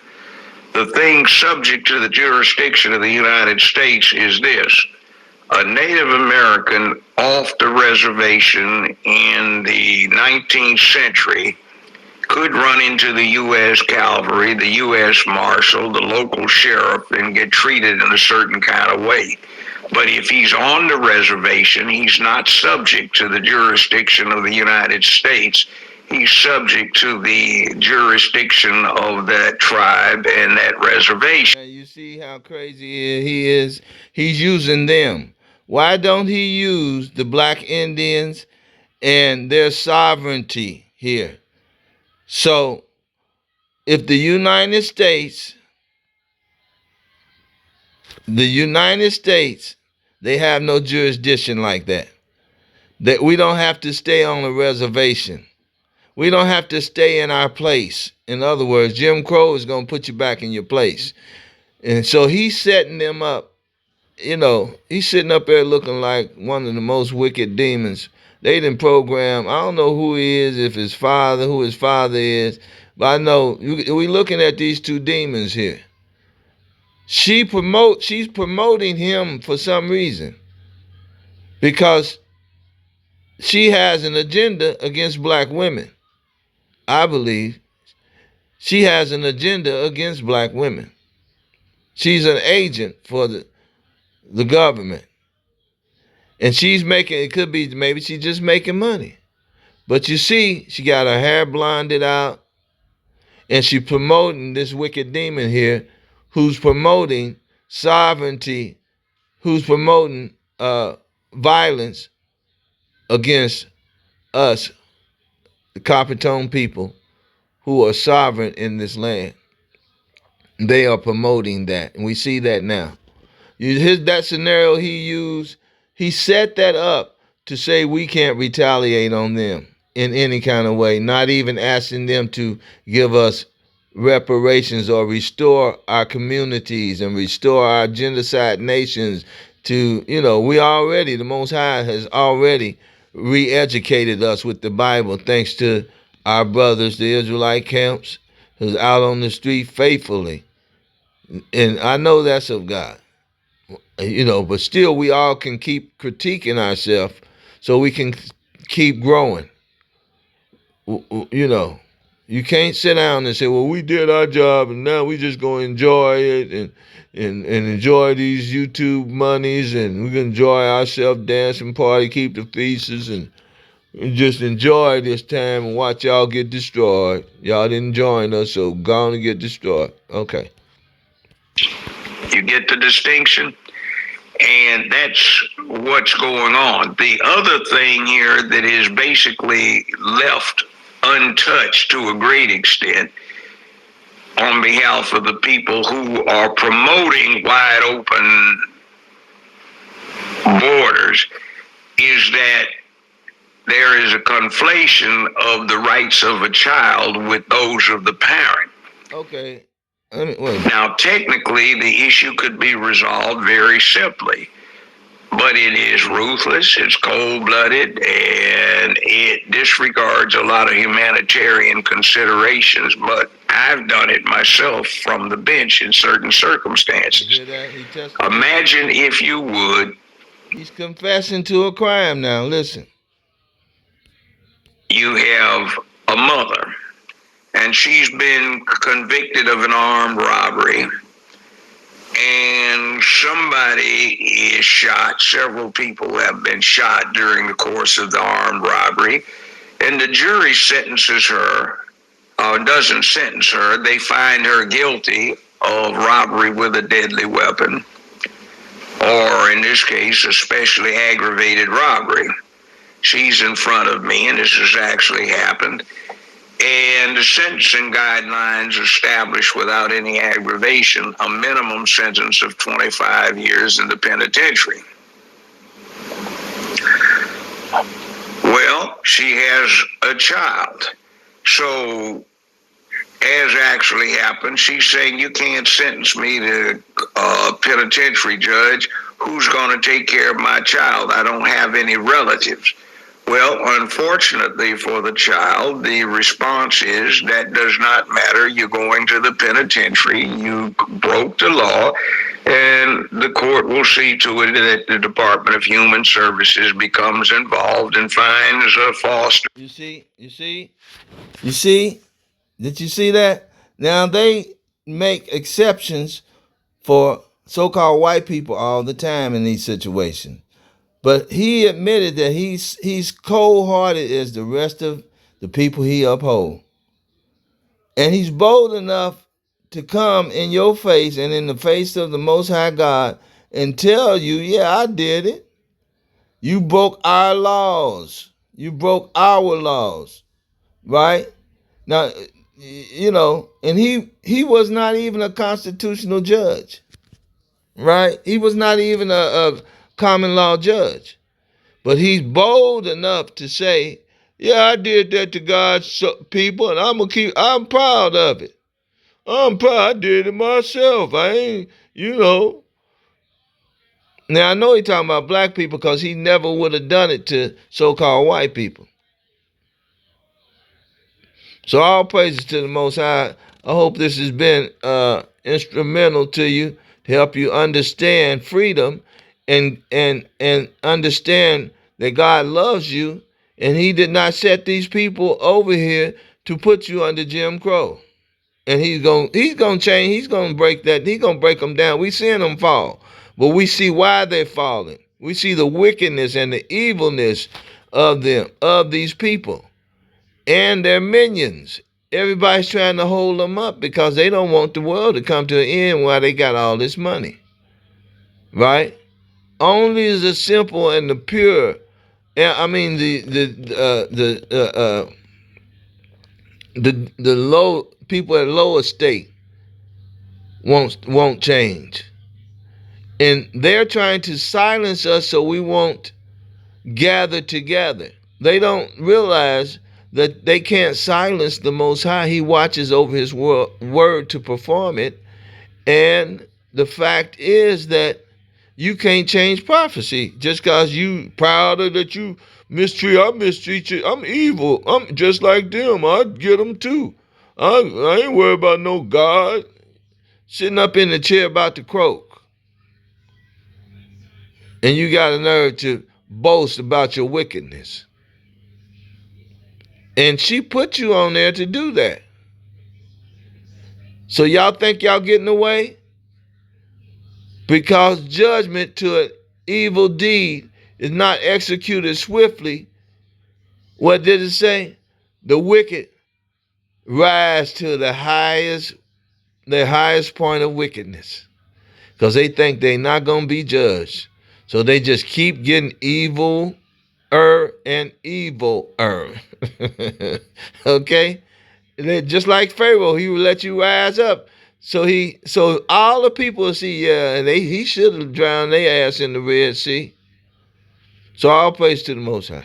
The thing subject to the jurisdiction of the United States is this: a Native American off the reservation in the 19th century could run into the U.S. Cavalry, the U.S. Marshal, the local sheriff, and get treated in a certain kind of way. But if he's on the reservation, he's not subject to the jurisdiction of the United States. He's subject to the jurisdiction of that tribe and that reservation. Now you see how crazy he is? He's using them. Why don't he use the black Indians and their sovereignty here? So, if the United States, they have no jurisdiction like that. That we don't have to stay on a reservation. We don't have to stay in our place. In other words, Jim Crow is going to put you back in your place. And so he's setting them up. He's sitting up there looking like one of the most wicked demons. They didn't program, I don't know who he is, who his father is, but I know we looking at these two demons here. She's promoting him for some reason, because she has an agenda against black women. I believe she has an agenda against black women. She's an agent for the government. And she's making, it could be maybe she's just making money. But you see, she got her hair blonded out, and she's promoting this wicked demon here who's promoting sovereignty, who's promoting violence against us, the Coppertone people who are sovereign in this land. They are promoting that, and we see that now. That scenario he used, he set that up to say we can't retaliate on them in any kind of way, not even asking them to give us reparations or restore our communities and restore our genocide nations to, the Most High has already re-educated us with the Bible, thanks to our brothers, the Israelite camps, who's out on the street faithfully. And I know that's of God. But still we all can keep critiquing ourselves so we can keep growing. You can't sit down and say, well, we did our job and now we just going to enjoy it and enjoy these YouTube monies, and we're going to enjoy ourselves, dancing, party, keep the feasts, and just enjoy this time and watch y'all get destroyed. Y'all didn't join us, so go on and get destroyed. Okay. You get the distinction? And that's what's going on. The other thing here that is basically left untouched to a great extent on behalf of the people who are promoting wide open borders is that there is a conflation of the rights of a child with those of the parent. Okay. Wait. Now, technically, the issue could be resolved very simply, but it is ruthless, it's cold-blooded, and it disregards a lot of humanitarian considerations, but I've done it myself from the bench in certain circumstances. You hear that? He testified. Imagine, if you would, He's confessing to a crime now. Listen. you have a mother, and she's been convicted of an armed robbery, and somebody is shot. Several people have been shot during the course of the armed robbery, and the jury sentences her, or doesn't sentence her. They find her guilty of robbery with a deadly weapon, or in this case, especially aggravated robbery. She's in front of me, and this has actually happened. And the sentencing guidelines establish, without any aggravation, a minimum sentence of 25 years in the penitentiary. Well, she has a child. So, as actually happened, she's saying, you can't sentence me to a penitentiary, judge. Who's going to take care of my child? I don't have any relatives. Well, unfortunately for the child, the response is that does not matter. You're going to the penitentiary. You broke the law, and the court will see to it that the Department of Human Services becomes involved and finds a foster. You see? Did you see that? Now they make exceptions for so-called white people all the time in these situations. But he admitted that he's cold-hearted as the rest of the people he uphold. And he's bold enough to come in your face and in the face of the Most High God and tell you, yeah, I did it. You broke our laws. You broke our laws, right? Now, you know, and he was not even a constitutional judge, right? He was not even a common law judge. But he's bold enough to say, yeah, I did that to God's people, and I'm proud of it. I'm proud. I did it myself. I ain't, you know. Now, I know he's talking about black people because he never would have done it to so-called white people. So all praises to the Most High. I hope this has been instrumental to you to help you understand freedom and understand that God loves you, and he did not set these people over here to put you under Jim Crow. And he's gonna change, he's gonna break that, he's gonna break them down. We seeing them fall, but we see why they're falling. We see the wickedness and the evilness of them, of these people and their minions. Everybody's trying to hold them up because they don't want the world to come to an end while they got all this money, right? Only the simple and the pure, I mean the low people at low estate won't change, and they're trying to silence us so we won't gather together. They don't realize that they can't silence the Most High. He watches over his word to perform it, and the fact is that you can't change prophecy just because you proud of that you I mistreat you. I'm evil. I'm just like them. I get them too. I ain't worried about no God. Sitting up in the chair about to croak. And you got a nerve to boast about your wickedness. And she put you on there to do that. So y'all think y'all getting away? Because judgment to an evil deed is not executed swiftly. What did it say? The wicked rise to the highest point of wickedness. Because they think they're not going to be judged. So they just keep getting eviler and eviler. Okay? Just like Pharaoh, he would let you rise up. So all the people will see, yeah, and he should have drowned their ass in the Red Sea. So all praise to the Most High.